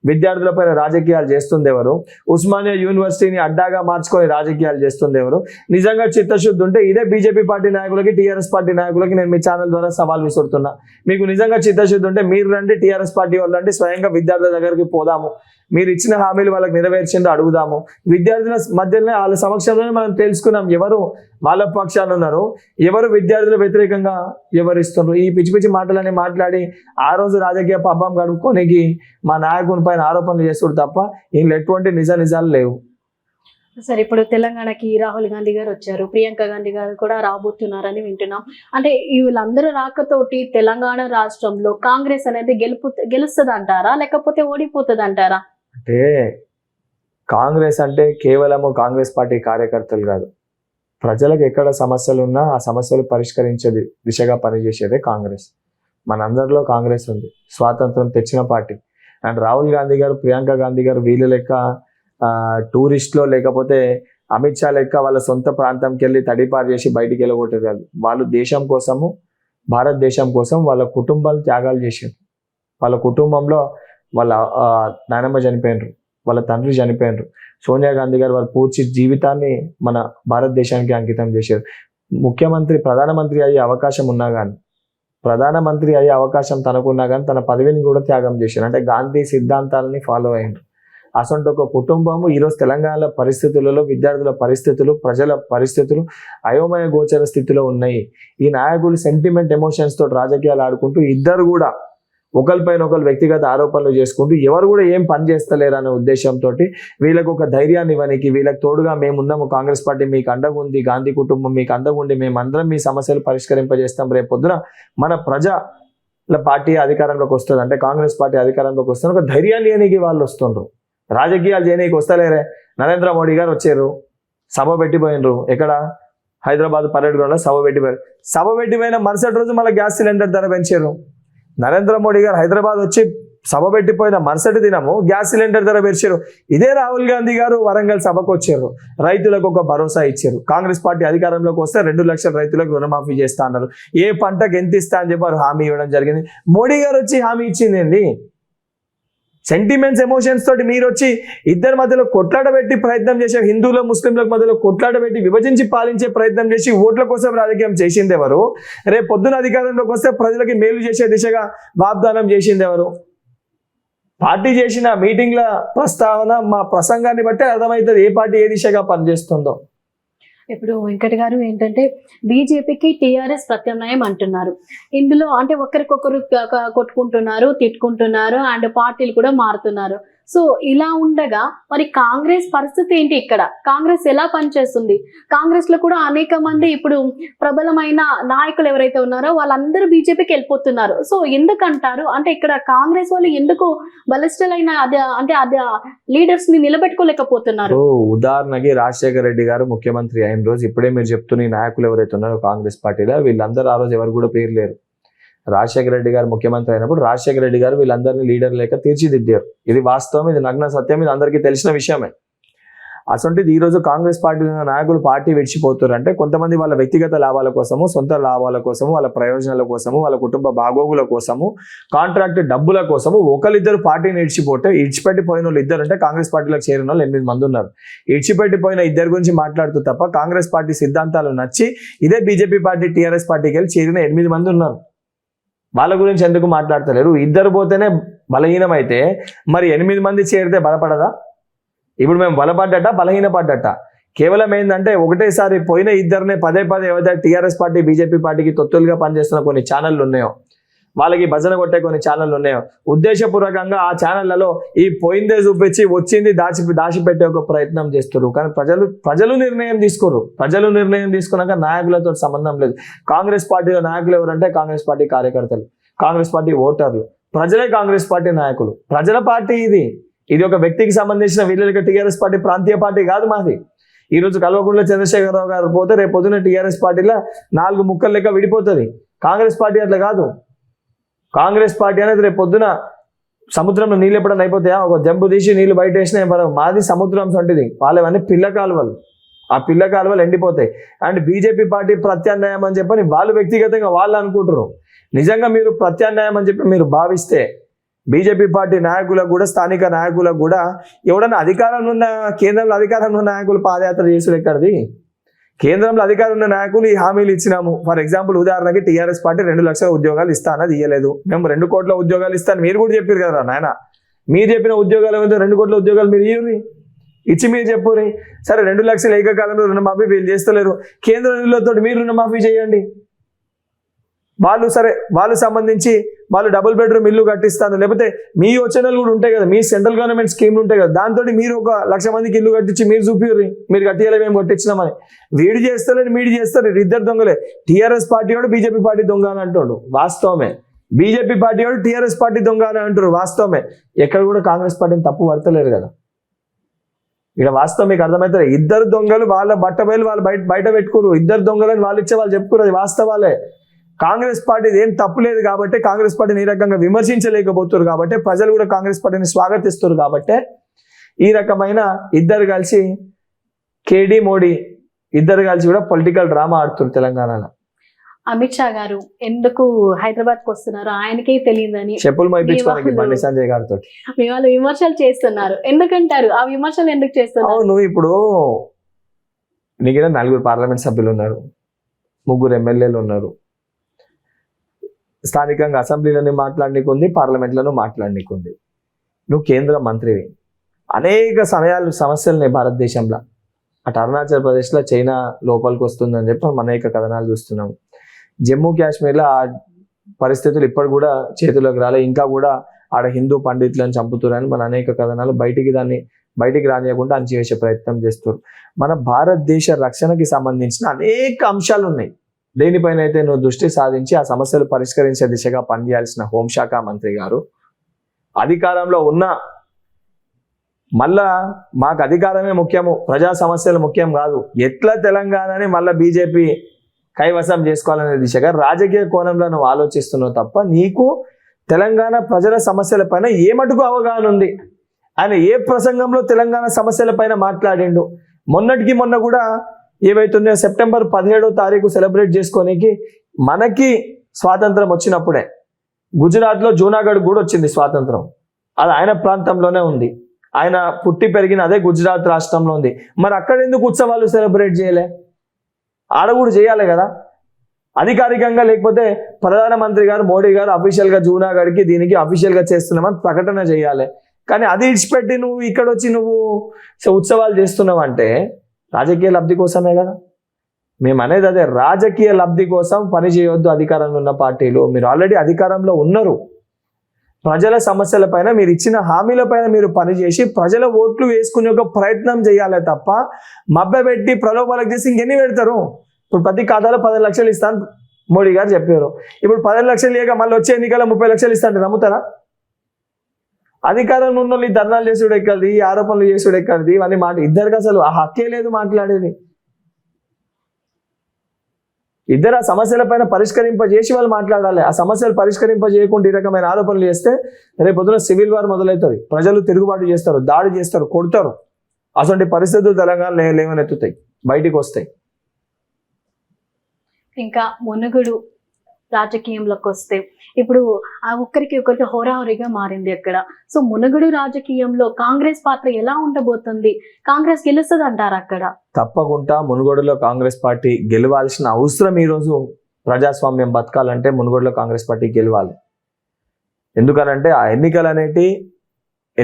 విద్యార్థుల పైన రాజకీయాలు చేస్తుంది ఎవరు? ఉస్మానియా యూనివర్సిటీని అడ్డాగా మార్చుకొని రాజకీయాలు చేస్తుంది ఎవరు? నిజంగా చిత్తశుద్ధి ఉంటే ఇదే బీజేపీ పార్టీ నాయకులకి, టీఆర్ఎస్ పార్టీ నాయకులకి నేను మీ ఛానల్ ద్వారా సవాల్ విసురుతున్నా. మీకు నిజంగా చిత్తశుద్ధి ఉంటే మీరు రండి, టీఆర్ఎస్ పార్టీ వాళ్ళు రండి, స్వయంగా విద్యార్థుల దగ్గరికి పోదాము, మీరు ఇచ్చిన హామీలు వాళ్ళకి నెరవేర్చిందో అడుగుదాము. విద్యార్థుల మధ్యలోనే వాళ్ళ సమక్షంలోనే మనం తెలుసుకున్నాం ఎవరు వాళ్ళ పక్షాన ఉన్నారు, ఎవరు విద్యార్థుల వ్యతిరేకంగా ఎవరిస్తున్నారు. ఈ పిచ్చి పిచ్చి మాటలని మాట్లాడి ఆ రోజు రాజకీయ పబ్బం గడుపుకోనికి మా నాయకుని పైన ఆరోపణలు చేస్తుడు తప్ప ఇందులో ఎటువంటి నిజాలు లేవు. సరే, ఇప్పుడు తెలంగాణకి రాహుల్ గాంధీ గారు వచ్చారు, ప్రియాంక గాంధీ గారు కూడా రాబోతున్నారని వింటున్నాం. అంటే వీళ్ళందరూ రాకతోటి తెలంగాణ రాష్ట్రంలో కాంగ్రెస్ అనేది గెలుస్తుంది అంటారా, లేకపోతే ఓడిపోతుంది అంటారా? అంటే కాంగ్రెస్ అంటే కేవలము కాంగ్రెస్ పార్టీ కార్యకర్తలు కాదు, ప్రజలకు ఎక్కడ సమస్యలు ఉన్నా ఆ సమస్యలు పరిష్కరించేది దిశగా పనిచేసేదే కాంగ్రెస్. మనందరిలో కాంగ్రెస్ ఉంది, స్వాతంత్రం తెచ్చిన పార్టీ. అండ్ రాహుల్ గాంధీ గారు, ప్రియాంక గాంధీ గారు వీళ్ళ లెక్క టూరిస్ట్లో లేకపోతే అమిత్ షా లెక్క వాళ్ళ సొంత ప్రాంతంకి వెళ్ళి తడిపారు చేసి బయటికి వెళ్ళగొట్టారు కాదు. వాళ్ళు దేశం కోసము, భారతదేశం కోసం వాళ్ళ కుటుంబాలు త్యాగాలు చేశారు. వాళ్ళ కుటుంబంలో వాళ్ళ నాయనమ్మ చనిపోయినారు, వాళ్ళ తండ్రి చనిపోయినారు. సోనియా గాంధీ గారు వాళ్ళ పూర్తి జీవితాన్ని మన భారతదేశానికి అంకితం చేశారు. ప్రధానమంత్రి అయ్యే అవకాశం ఉన్నా కానీ, ప్రధానమంత్రి అయ్యే అవకాశం తనకున్నా కానీ తన పదవిని కూడా త్యాగం చేశారు. అంటే గాంధీ సిద్ధాంతాలని ఫాలో అయ్యారు. అసలు ఒక కుటుంబము ఈరోజు తెలంగాణ పరిస్థితులలో, విద్యార్థుల పరిస్థితులు, ప్రజల పరిస్థితులు అయోమయ గోచర స్థితిలో ఉన్నాయి. ఈ నాయకులు సెంటిమెంట్ ఎమోషన్స్ తోటి రాజకీయాలు ఆడుకుంటూ ఇద్దరు కూడా ఒకరిపైన ఒకరు వ్యక్తిగత ఆరోపణలు చేసుకుంటూ ఎవరు కూడా ఏం పని చేస్తలేరు అనే ఉద్దేశంతో వీళ్ళకు ఒక ధైర్యాన్ని ఇవ్వడానికి, వీళ్ళకి తోడుగా మేమున్నాము, కాంగ్రెస్ పార్టీ మీకు అండగా ఉంది, గాంధీ కుటుంబం మీకు అండగా ఉండి మేమందరం మీ సమస్యలు పరిష్కరింపజేస్తాం, రేపు పొద్దున మన ప్రజల పార్టీ అధికారంలోకి వస్తుంది, అంటే కాంగ్రెస్ పార్టీ అధికారంలోకి వస్తుంది, ఒక ధైర్యాన్ని ఇవ్వడానికి వాళ్ళు వస్తుండ్రు. రాజకీయాలు చేయనీకి వస్తలేరే. నరేంద్ర మోడీ గారు వచ్చారు, సభ పెట్టిపోయినరు. ఎక్కడ? హైదరాబాద్ పరేడ్ గ్రౌండ్లో సభ పెట్టిపోయారు. సభ పెట్టిపోయిన మరుసటి రోజు మళ్ళీ గ్యాస్ సిలిండర్ ధర పెంచారు. నరేంద్ర మోడీ గారు హైదరాబాద్ వచ్చి సభ పెట్టిపోయిన మరుసటి దినము గ్యాస్ సిలిండర్ ధర పెంచారు. ఇదే రాహుల్ గాంధీ గారు వరంగల్ సభకు వచ్చారు, రైతులకు ఒక భరోసా ఇచ్చారు. కాంగ్రెస్ పార్టీ అధికారంలోకి వస్తే 2 లక్షల రైతులకు రుణమాఫీ చేస్తా అన్నారు. ఏ పంటకు ఎంత ఇస్తా అని చెప్పి హామీ ఇవ్వడం జరిగింది. మోడీ గారు వచ్చి హామీ ఇచ్చింది ఏంది? సెంటిమెంట్స్ ఎమోషన్స్ తోటి మీరు వచ్చి ఇద్దరి మధ్యలో కొట్లాడబెట్టి ప్రయత్నం చేసే, హిందువుల ముస్లింల మధ్యలో కొట్లాడబెట్టి విభజించి పాలించే ప్రయత్నం చేసి ఓట్ల కోసం రాజకీయం చేసింది ఎవరు? రేపు పొద్దున అధికారంలోకి వస్తే ప్రజలకి మేలు చేసే దిశగా వాగ్దానం చేసింది ఎవరు? పార్టీ చేసిన మీటింగ్ల ప్రస్తావన, మా ప్రసంగాన్ని బట్టి అర్థమవుతుంది ఏ పార్టీ ఏ దిశగా పనిచేస్తుందో. ఇప్పుడు వెంకట్ గారు ఏంటంటే బీజేపీకి టీఆర్ఎస్ ప్రత్యామ్నాయం అంటున్నారు. ఇందులో అంటే ఒకరికొకరు కొట్టుకుంటున్నారు, తిట్టుకుంటున్నారు, అండ్ పార్టీలు కూడా మారుతున్నారు. సో ఇలా ఉండగా మరి కాంగ్రెస్ పరిస్థితి ఏంటి? ఇక్కడ కాంగ్రెస్ ఎలా పనిచేస్తుంది? కాంగ్రెస్ లో కూడా అనేక మంది ఇప్పుడు ప్రబలమైన నాయకులు ఎవరైతే ఉన్నారో వాళ్ళందరూ బీజేపీకి వెళ్ళిపోతున్నారు. సో ఎందుకంటారు? అంటే ఇక్కడ కాంగ్రెస్ వాళ్ళు ఎందుకు బలిష్టలైన అదే లీడర్స్ ని నిలబెట్టుకోలేకపోతున్నారు? ఉదాహరణకి రాజశేఖర రెడ్డి గారు ముఖ్యమంత్రి అయిన రోజు, ఇప్పుడే మీరు చెప్తున్న నాయకులు ఎవరైతే ఉన్నారో కాంగ్రెస్ పార్టీలో, వీళ్ళందరూ ఆ రోజు ఎవరు కూడా పేరు లేరు. రాజశేఖర రెడ్డి గారు ముఖ్యమంత్రి అయినప్పుడు రాజశేఖర రెడ్డి గారు వీళ్ళందరినీ లీడర్ లేక తీర్చిదిద్దారు. ఇది వాస్తవం, ఇది నగ్న సత్యం, ఇది అందరికీ తెలిసిన విషయమే. అసొంటిది ఈ రోజు కాంగ్రెస్ పార్టీ నాయకులు పార్టీ విడిచిపోతారు అంటే కొంతమంది వాళ్ళ వ్యక్తిగత లాభాల కోసము, సొంత లాభాల కోసము, వాళ్ళ ప్రయోజనాల కోసము, వాళ్ళ కుటుంబ బాగోగుల కోసము, కాంట్రాక్ట్ డబ్బుల కోసము ఒకరిద్దరు పార్టీని ఇడిచిపెట్టిపోయిన వాళ్ళు ఇద్దరు అంటే కాంగ్రెస్ పార్టీలోకి చేరిన వాళ్ళు 8 మంది ఉన్నారు. ఇడిచిపెట్టిపోయిన ఇద్దరు గురించి మాట్లాడుతూ తప్ప కాంగ్రెస్ పార్టీ సిద్ధాంతాలు నచ్చి ఇదే బీజేపీ పార్టీ, టీఆర్ఎస్ పార్టీకి వెళ్ళి చేరిన 8 మంది ఉన్నారు. వాళ్ళ గురించి ఎందుకు మాట్లాడతలేరు? ఇద్దరు పోతేనే బలహీనమైతే మరి 8 మంది చేరితే బలపడదా? ఇప్పుడు మేము బలపడ్డట, బలహీనపడ్డట. కేవలం ఏంటంటే ఒకటేసారి పోయిన ఇద్దరినే పదే ఏవైతే టీఆర్ఎస్ పార్టీ, బీజేపీ పార్టీకి తొత్తులుగా పనిచేస్తున్న కొన్ని ఛానళ్ళు ఉన్నాయో, వాళ్ళకి భజన కొట్టే కొన్ని ఛానళ్ళు ఉన్నాయో, ఉద్దేశపూర్వకంగా ఆ ఛానళ్లలో ఈ పోయిందే చూపించి వచ్చింది దాచిపెట్టే ఒక ప్రయత్నం చేస్తారు. కానీ ప్రజలు నిర్ణయం తీసుకోరు. ప్రజలు నిర్ణయం తీసుకున్నాక నాయకులతో సంబంధం లేదు. కాంగ్రెస్ పార్టీలో నాయకులు ఎవరంటే కాంగ్రెస్ పార్టీ కార్యకర్తలు, కాంగ్రెస్ పార్టీ ఓటర్లు, ప్రజలే కాంగ్రెస్ పార్టీ నాయకులు. ప్రజల పార్టీ ఇది ఒక వ్యక్తికి సంబంధించిన వీళ్ళకి టీఆర్ఎస్ పార్టీ ప్రాంతీయ పార్టీ కాదు మాది. ఈ రోజు కల్వకుంట్ల చంద్రశేఖరరావు గారు పోతే రేపు పొద్దున టీఆర్ఎస్ పార్టీలో 4 ముక్కలు లెక్క విడిపోతుంది. కాంగ్రెస్ పార్టీ అట్లా కాదు. కాంగ్రెస్ పార్టీ అనేది రేపు పొద్దున సముద్రంలో నీళ్ళు ఎప్పుడైనా అయిపోతాయా? ఒక జంపు తీసి నీళ్లు బయట వేసినా మాది సముద్రం వంటిది, వాళ్ళవన్నీ పిల్ల కాలువలు. ఆ పిల్ల కాలువలు ఎండిపోతాయి. అండ్ బీజేపీ పార్టీ ప్రత్యామ్నాయం అని చెప్పని వాళ్ళు వ్యక్తిగతంగా వాళ్ళు అనుకుంటారు. నిజంగా మీరు ప్రత్యామ్నాయం అని చెప్పి మీరు భావిస్తే బీజేపీ పార్టీ నాయకులకు కూడా, స్థానిక నాయకులకు కూడా ఎవడన్నా అధికారంలో ఉన్న, కేంద్రంలో అధికారంలో ఉన్న నాయకులు పాదయాత్ర చేసుడు ఎక్కడిది? కేంద్రంలో అధికారం ఉన్న నాయకులు ఈ హామీలు ఇచ్చినాము. ఫర్ ఎగ్జాంపుల్ ఉదాహరణకి టీఆర్ఎస్ పార్టీ 2 లక్షల ఉద్యోగాలు ఇస్తా అన్నది ఇయ్యలేదు. మేము 2 కోట్ల ఉద్యోగాలు ఇస్తాను మీరు కూడా చెప్పారు కదా నాయన. మీరు చెప్పిన ఉద్యోగాలు ఏమైతే 2 కోట్ల ఉద్యోగాలు మీరు ఇయ్యి ఇచ్చి మీరు చెప్పుర్రి. సరే 2 లక్షల ఏకకాలంలో రుణమాఫీ వీళ్ళు చేస్తలేరు, కేంద్ర నిధులతో మీరు రుణమాఫీ చేయండి. వాళ్ళు సంబంధించి వాళ్ళు డబుల్ బెడ్రూమ్ ఇల్లు కట్టిస్తాను, లేకపోతే మీ యోచనలు కూడా ఉంటాయి కదా, మీ సెంట్రల్ గవర్నమెంట్ స్కీమ్లు ఉంటాయి కదా, దాంతో మీరు 1 లక్ష మందికి ఇల్లు కట్టించి మీరు చూపిర్రి, మీరు కట్టియాలి మేము కొట్టించినామని. వీడు చేస్తలేని మీరు చేస్తారు, 2 దొంగలే. టీఆర్ఎస్ పార్టీ వాడు బీజేపీ పార్టీ దొంగ అని అంటాడు, వాస్తవమే. బీజేపీ పార్టీ వాడు టీఆర్ఎస్ పార్టీ దొంగ అని అంటారు, వాస్తవమే. ఎక్కడ కూడా కాంగ్రెస్ పార్టీని తప్పు పడతలేరు కదా. ఇక్కడ వాస్తవం మీకు అర్థమవుతుంది. 2 దొంగలు వాళ్ళ బట్టబయలు వాళ్ళు బయట పెట్టుకోరు, 2 దొంగలని వాళ్ళు ఇచ్చే వాళ్ళు చెప్పుకోరు, అది వాస్తవాలే. కాంగ్రెస్ పార్టీ ఏం తప్పు లేదు కాబట్టి, కాంగ్రెస్ పార్టీని ఈ రకంగా విమర్శించలేకపోతారు కాబట్టి, ప్రజలు కూడా కాంగ్రెస్ పార్టీని స్వాగతిస్తారు కాబట్టి, ఈ రకమైన ఇద్దరు కలిసి కేడీ మోడీ ఇద్దరు కలిసి కూడా పొలిటికల్ డ్రామా ఆడుతున్నారు తెలంగాణలో. అమిత్ షా గారు ఎందుకు హైదరాబాద్ కు వస్తున్నారు ఆయనకే తెలియదని చెప్పులు మైపించుకోవడానికి బండి సంజయ్ గారితో మీ వాళ్ళు విమర్శలు చేస్తున్నారు. ఎందుకంటారు ఆ విమర్శలు ఎందుకు చేస్తున్నారు? నువ్వు ఇప్పుడు నీకు 4 పార్లమెంట్ సభ్యులు ఉన్నారు, 3 ఎమ్మెల్యేలు ఉన్నారు, స్థానికంగా అసెంబ్లీలను మాట్లాడనీకుంది, పార్లమెంట్లను మాట్లాడనీకుంది. నువ్వు కేంద్ర మంత్రివి. అనేక సమస్యలున్నాయి భారతదేశంలో. అటు అరుణాచల్ ప్రదేశ్లో చైనా లోపలికి వస్తుందని చెప్పి మనం అనేక కథనాలు చూస్తున్నాము. జమ్మూ కాశ్మీర్లో ఆ పరిస్థితులు ఇప్పటి కూడా చేతుల్లోకి రాలే, ఇంకా కూడా ఆడ హిందూ పండితులను చంపుతున్నారని మన అనేక కథనాలు బయటికి రానియకుండా అణచివేసే ప్రయత్నం చేస్తారు. మన భారతదేశ రక్షణకి సంబంధించిన అనేక అంశాలు ఉన్నాయి. దేనిపైన అయితే నువ్వు దృష్టి సాధించి ఆ సమస్యలు పరిష్కరించే దిశగా పనిచేయాల్సిన హోంశాఖ మంత్రి గారు అధికారంలో ఉన్న మళ్ళా మాకు అధికారమే ముఖ్యము, ప్రజా సమస్యలు ముఖ్యం కాదు, ఎట్లా తెలంగాణని మళ్ళీ బీజేపీ కైవసం చేసుకోవాలనే దిశగా రాజకీయ కోణంలో నువ్వు ఆలోచిస్తున్నావు తప్ప నీకు తెలంగాణ ప్రజల సమస్యలపైన ఏ మటుకు అవగాహన ఉంది? ఆయన ఏ ప్రసంగంలో తెలంగాణ సమస్యలపైన మాట్లాడిండు? మొన్న కూడా ఏవైతున్నాయో సెప్టెంబర్ 17వ తారీఖు సెలబ్రేట్ చేసుకోనికి మనకి స్వాతంత్రం వచ్చినప్పుడే గుజరాత్లో జూనాగఢ్ కూడా వచ్చింది స్వాతంత్రం. అది ఆయన ప్రాంతంలోనే ఉంది, ఆయన పుట్టి పెరిగిన అదే గుజరాత్ రాష్ట్రంలో ఉంది. మరి అక్కడ ఎందుకు ఉత్సవాలు సెలబ్రేట్ చేయలే? ఆడ కూడా చేయాలి కదా అధికారికంగా. లేకపోతే ప్రధానమంత్రి గారు మోడీ గారు అఫీషియల్గా జూనాగఢ్కి దీనికి అఫీషియల్గా చేస్తున్నామని ప్రకటన చేయాలి. కానీ అది ఇడిచిపెట్టి నువ్వు ఇక్కడ వచ్చి నువ్వు ఉత్సవాలు చేస్తున్నావు అంటే రాజకీయ లబ్ధి కోసమే కదా. మేము అనేది అదే, రాజకీయ లబ్ధి కోసం పని చేయొద్దు అధికారంలో ఉన్న పార్టీలు. మీరు ఆల్రెడీ అధికారంలో ఉన్నారు. ప్రజల సమస్యలపైన మీరు ఇచ్చిన హామీలపైన మీరు పనిచేసి ప్రజల ఓట్లు వేసుకునే ఒక ప్రయత్నం చేయాలి తప్ప మభ్యపెట్టి ప్రలోభాలకు చేసి ఇంకెన్ని పెడతారు? ఇప్పుడు ప్రతి ఖాతాలో 10 లక్షలు ఇస్తాను మోడీ గారు చెప్పారు. ఇప్పుడు 10 లక్షలు లేక మళ్ళీ వచ్చే ఎన్నికల్లో 30 లక్షలు ఇస్తాంటే నమ్ముతారా? అధికారంలో ఉన్న వాళ్ళు ధర్నాలు చేసుడు ఎక్కడిది, ఆరోపణలు చేసుడు ఎక్కడిది? ఇవన్నీ ఇద్దరికి అసలు ఆ హక్కే లేదు మాట్లాడేది. ఇద్దరు ఆ సమస్యలపైన పరిష్కరింపజేసి వాళ్ళు మాట్లాడాలి. ఆ సమస్యలు పరిష్కరింపజేయకుండా ఈ రకమైన ఆరోపణలు చేస్తే రేపు పొద్దున సివిల్ వార్ మొదలవుతుంది, ప్రజలు తిరుగుబాటు చేస్తారు, దాడి చేస్తారు, కొడతారు. అటువంటి పరిస్థితులు తెలంగాణ లేవనెత్తుతాయి, బయటికి వస్తాయి. ఇంకా మునుగుడు రాజకీయంలోకి వస్తే ఇప్పుడు ఆ ఒకరికి హోరాహోరీగా మారింది అక్కడ. సో మునుగుడు రాజకీయంలో కాంగ్రెస్ పాత్ర ఎలా ఉండబోతుంది? కాంగ్రెస్ గెలుస్తుంది అంటారు అక్కడ? తప్పకుండా మునుగోడులో కాంగ్రెస్ పార్టీ గెలవాల్సిన అవసరం ఈరోజు ప్రజాస్వామ్యం బతకాలంటే మునుగోడులో కాంగ్రెస్ పార్టీ గెలవాలి. ఎందుకనంటే ఆ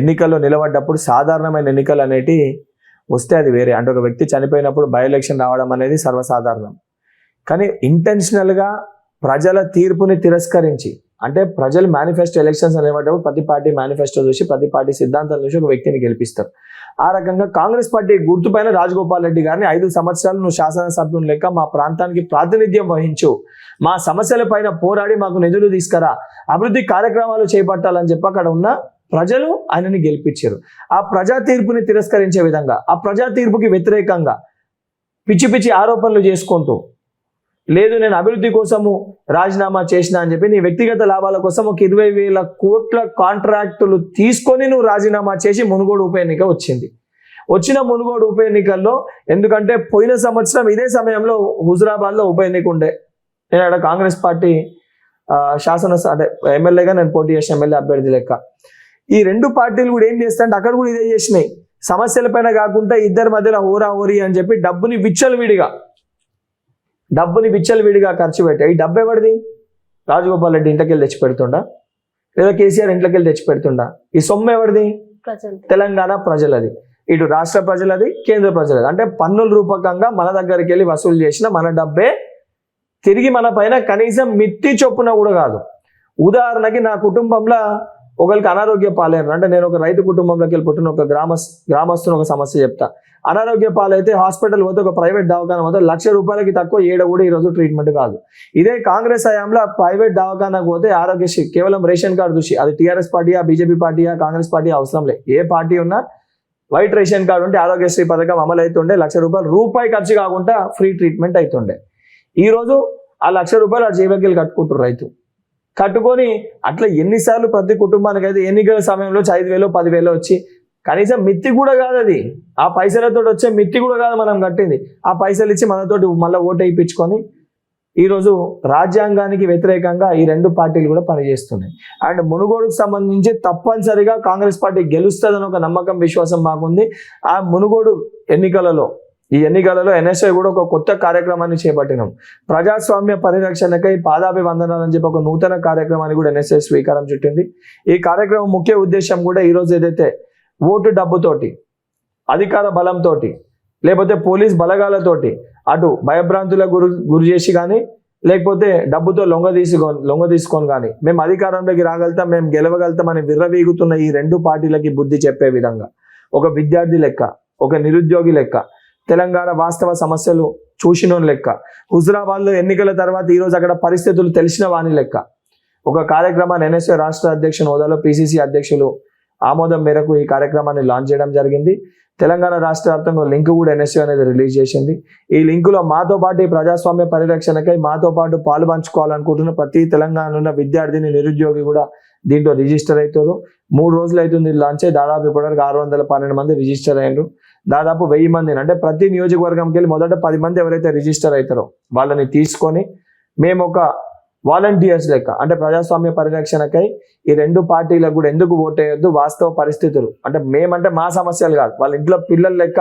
ఎన్నికల్లో నిలబడ్డప్పుడు సాధారణమైన ఎన్నికలు అనేటి వస్తే అది వేరే. అంటే ఒక వ్యక్తి చనిపోయినప్పుడు బై ఎలక్షన్ రావడం అనేది సర్వసాధారణం. కానీ ఇంటెన్షనల్గా ప్రజల తీర్పుని తిరస్కరించి, అంటే ప్రజలు మేనిఫెస్టో ఎలక్షన్స్ అనేటప్పుడు ప్రతి పార్టీ మేనిఫెస్టో చూసి ప్రతి పార్టీ సిద్ధాంతాలు చూసి ఒక వ్యక్తిని గెలిపిస్తారు. ఆ రకంగా కాంగ్రెస్ పార్టీ గుర్తుపైన రాజగోపాల్ రెడ్డి గారిని 5 సంవత్సరాలు నువ్వు శాసనసభ్యుని లెక్క మా ప్రాంతానికి ప్రాతినిధ్యం వహించు, మా సమస్యల పైన పోరాడి మాకు నిధులు తీసుకురా, అభివృద్ధి కార్యక్రమాలు చేపట్టాలని చెప్పి అక్కడ ఉన్న ప్రజలు ఆయనని గెలిపించారు. ఆ ప్రజా తీర్పుని తిరస్కరించే విధంగా, ఆ ప్రజా తీర్పుకి వ్యతిరేకంగా పిచ్చి పిచ్చి ఆరోపణలు చేసుకుంటూ, లేదు నేను అభివృద్ధి కోసము రాజీనామా చేసిన అని చెప్పి నీ వ్యక్తిగత లాభాల కోసం ఒక 20,000 కోట్ల కాంట్రాక్టులు తీసుకొని నువ్వు రాజీనామా చేసి మునుగోడు ఉప ఎన్నిక వచ్చింది. వచ్చిన మునుగోడు ఉప ఎన్నికల్లో, ఎందుకంటే పోయిన సంవత్సరం ఇదే సమయంలో హుజురాబాద్లో ఉప ఎన్నిక ఉండే, నేను అక్కడ కాంగ్రెస్ పార్టీ అంటే ఎమ్మెల్యేగా నేను పోటీ చేసిన ఎమ్మెల్యే అభ్యర్థి లెక్క. ఈ రెండు పార్టీలు కూడా ఏం చేస్తాయంటే అక్కడ కూడా ఇదే చేసినాయి. సమస్యల పైన కాకుండా ఇద్దరి మధ్యలో హోరీ అని చెప్పి డబ్బుని విచ్చలవిడిగా ఖర్చు పెట్టాయి. ఈ డబ్బు ఎవరిది? రాజగోపాల్ రెడ్డి ఇంట్లోకి వెళ్ళి తెచ్చి పెడుతుండా, లేదా కేసీఆర్ ఇంట్లోకి వెళ్ళి తెచ్చి పెడుతుండా? ఈ సొమ్ము ఎవరిది? తెలంగాణ ప్రజలది, ఇటు రాష్ట్ర ప్రజలది, కేంద్ర ప్రజలది. అంటే పన్నుల రూపకంగా మన దగ్గరికి వెళ్ళి వసూలు చేసిన మన డబ్బే తిరిగి మన పైన కనీసం మిత్తి చొప్పున కూడా కాదు. ఉదాహరణకి నా కుటుంబంలో ఒకరికి అనారోగ్య పాలైన, అంటే నేను ఒక రైతు కుటుంబంలోకి వెళ్ళి పుట్టిన ఒక గ్రామస్తుని ఒక సమస్య చెప్తా. అనారోగ్య పాలైతే హాస్పిటల్ పోతే, ఒక ప్రైవేట్ దవాఖాన పోతే ₹1,00,000 తక్కువ ఏడ కూడా ఈరోజు ట్రీట్మెంట్ కాదు. ఇదే కాంగ్రెస్ హయాంలో ప్రైవేట్ దవాఖానకు పోతే ఆరోగ్యశ్రీ కేవలం రేషన్ కార్డు చూసి, అది టీఆర్ఎస్ పార్టీయా, బీజేపీ పార్టీయా, కాంగ్రెస్ పార్టీ అవసరం లేదు, ఏ పార్టీ ఉన్నా వైట్ రేషన్ కార్డు ఉంటే ఆరోగ్యశ్రీ పథకం అమలు అవుతుండే, ₹1,00,000 రూపాయి ఖర్చు కాకుండా ఫ్రీ ట్రీట్మెంట్ అవుతుండే. ఈరోజు ఆ ₹1,00,000 ఆ జేబుకి వెళ్ళి కట్టుకుంటారు రైతు. కట్టుకొని అట్లా ఎన్నిసార్లు ప్రతి కుటుంబానికి అయితే ఎన్నికల సమయంలో 5,000 10,000 వచ్చి కనీసం మిత్తి కూడా కాదు, అది ఆ పైసలతో వచ్చే మిత్తి కూడా కాదు మనం కట్టింది. ఆ పైసలు ఇచ్చి మనతోటి మళ్ళీ ఓటు వేయించుకొని ఈరోజు రాజ్యాంగానికి వ్యతిరేకంగా ఈ రెండు పార్టీలు కూడా పనిచేస్తున్నాయి. అండ్ మునుగోడుకు సంబంధించి తప్పనిసరిగా కాంగ్రెస్ పార్టీ గెలుస్తుందని ఒక నమ్మకం, విశ్వాసం మాకుంది. ఆ మునుగోడు ఈ ఎన్నికలలో ఎన్ఎస్ఐ కూడా ఒక కొత్త కార్యక్రమాన్ని చేపట్టినాం. ప్రజాస్వామ్య పరిరక్షణకై పాదాభివందనాలు అని చెప్పి ఒక నూతన కార్యక్రమాన్ని కూడా ఎన్ఎస్ఐ స్వీకారం చుట్టింది. ఈ కార్యక్రమం ముఖ్య ఉద్దేశం కూడా ఈరోజు ఏదైతే ఓటు డబ్బుతోటి, అధికార బలంతో, లేకపోతే పోలీస్ బలగాలతోటి అటు భయభ్రాంతులకు గురి చేసి కానీ, లేకపోతే డబ్బుతో లొంగ తీసుకొని కానీ మేము అధికారంలోకి రాగలుగుతాం, మేము గెలవగలుగుతామని విర్రవీగుతున్న ఈ రెండు పార్టీలకి బుద్ధి చెప్పే విధంగా, ఒక విద్యార్థి లెక్క, ఒక నిరుద్యోగి లెక్క, తెలంగాణ వాస్తవ సమస్యలు చూసినోని లెక్క, హుజురాబాద్లో ఎన్నికల తర్వాత ఈరోజు అక్కడ పరిస్థితులు తెలిసిన వాని లెక్క ఒక కార్యక్రమాన్ని ఎన్ఎస్ఏ రాష్ట్ర అధ్యక్షుని హోదాలో పిసిసి అధ్యక్షులు ఆమోదం మేరకు ఈ కార్యక్రమాన్ని లాంచ్ చేయడం జరిగింది. తెలంగాణ రాష్ట్ర వ్యాప్తంగా లింక్ కూడా ఎన్ఎస్యూ అనేది రిలీజ్ చేసింది. ఈ లింకులో మాతో పాటు ప్రజాస్వామ్య పరిరక్షణకై మాతో పాటు పాలు పంచుకోవాలనుకుంటున్న ప్రతి తెలంగాణలో ఉన్న విద్యార్థిని, నిరుద్యోగి కూడా దీంట్లో రిజిస్టర్ అవుతారు. 3 రోజులు అవుతుంది లాంచ్ అయ్యి. దాదాపు ఇప్పటివరకు 612 మంది రిజిస్టర్ అయ్యారు. దాదాపు 1000 మందిని, అంటే ప్రతి నియోజకవర్గంకి వెళ్ళి మొదట 10 మంది ఎవరైతే రిజిస్టర్ అవుతారో వాళ్ళని తీసుకొని మేము ఒక వాలంటీర్స్ లెక్క, అంటే ప్రజాస్వామ్య పరిరక్షణకై ఈ రెండు పార్టీలకు కూడా ఎందుకు ఓటేయొద్దు, వాస్తవ పరిస్థితులు, అంటే మేమంటే మా సమస్యలు కాదు, వాళ్ళ ఇంట్లో పిల్లల లెక్క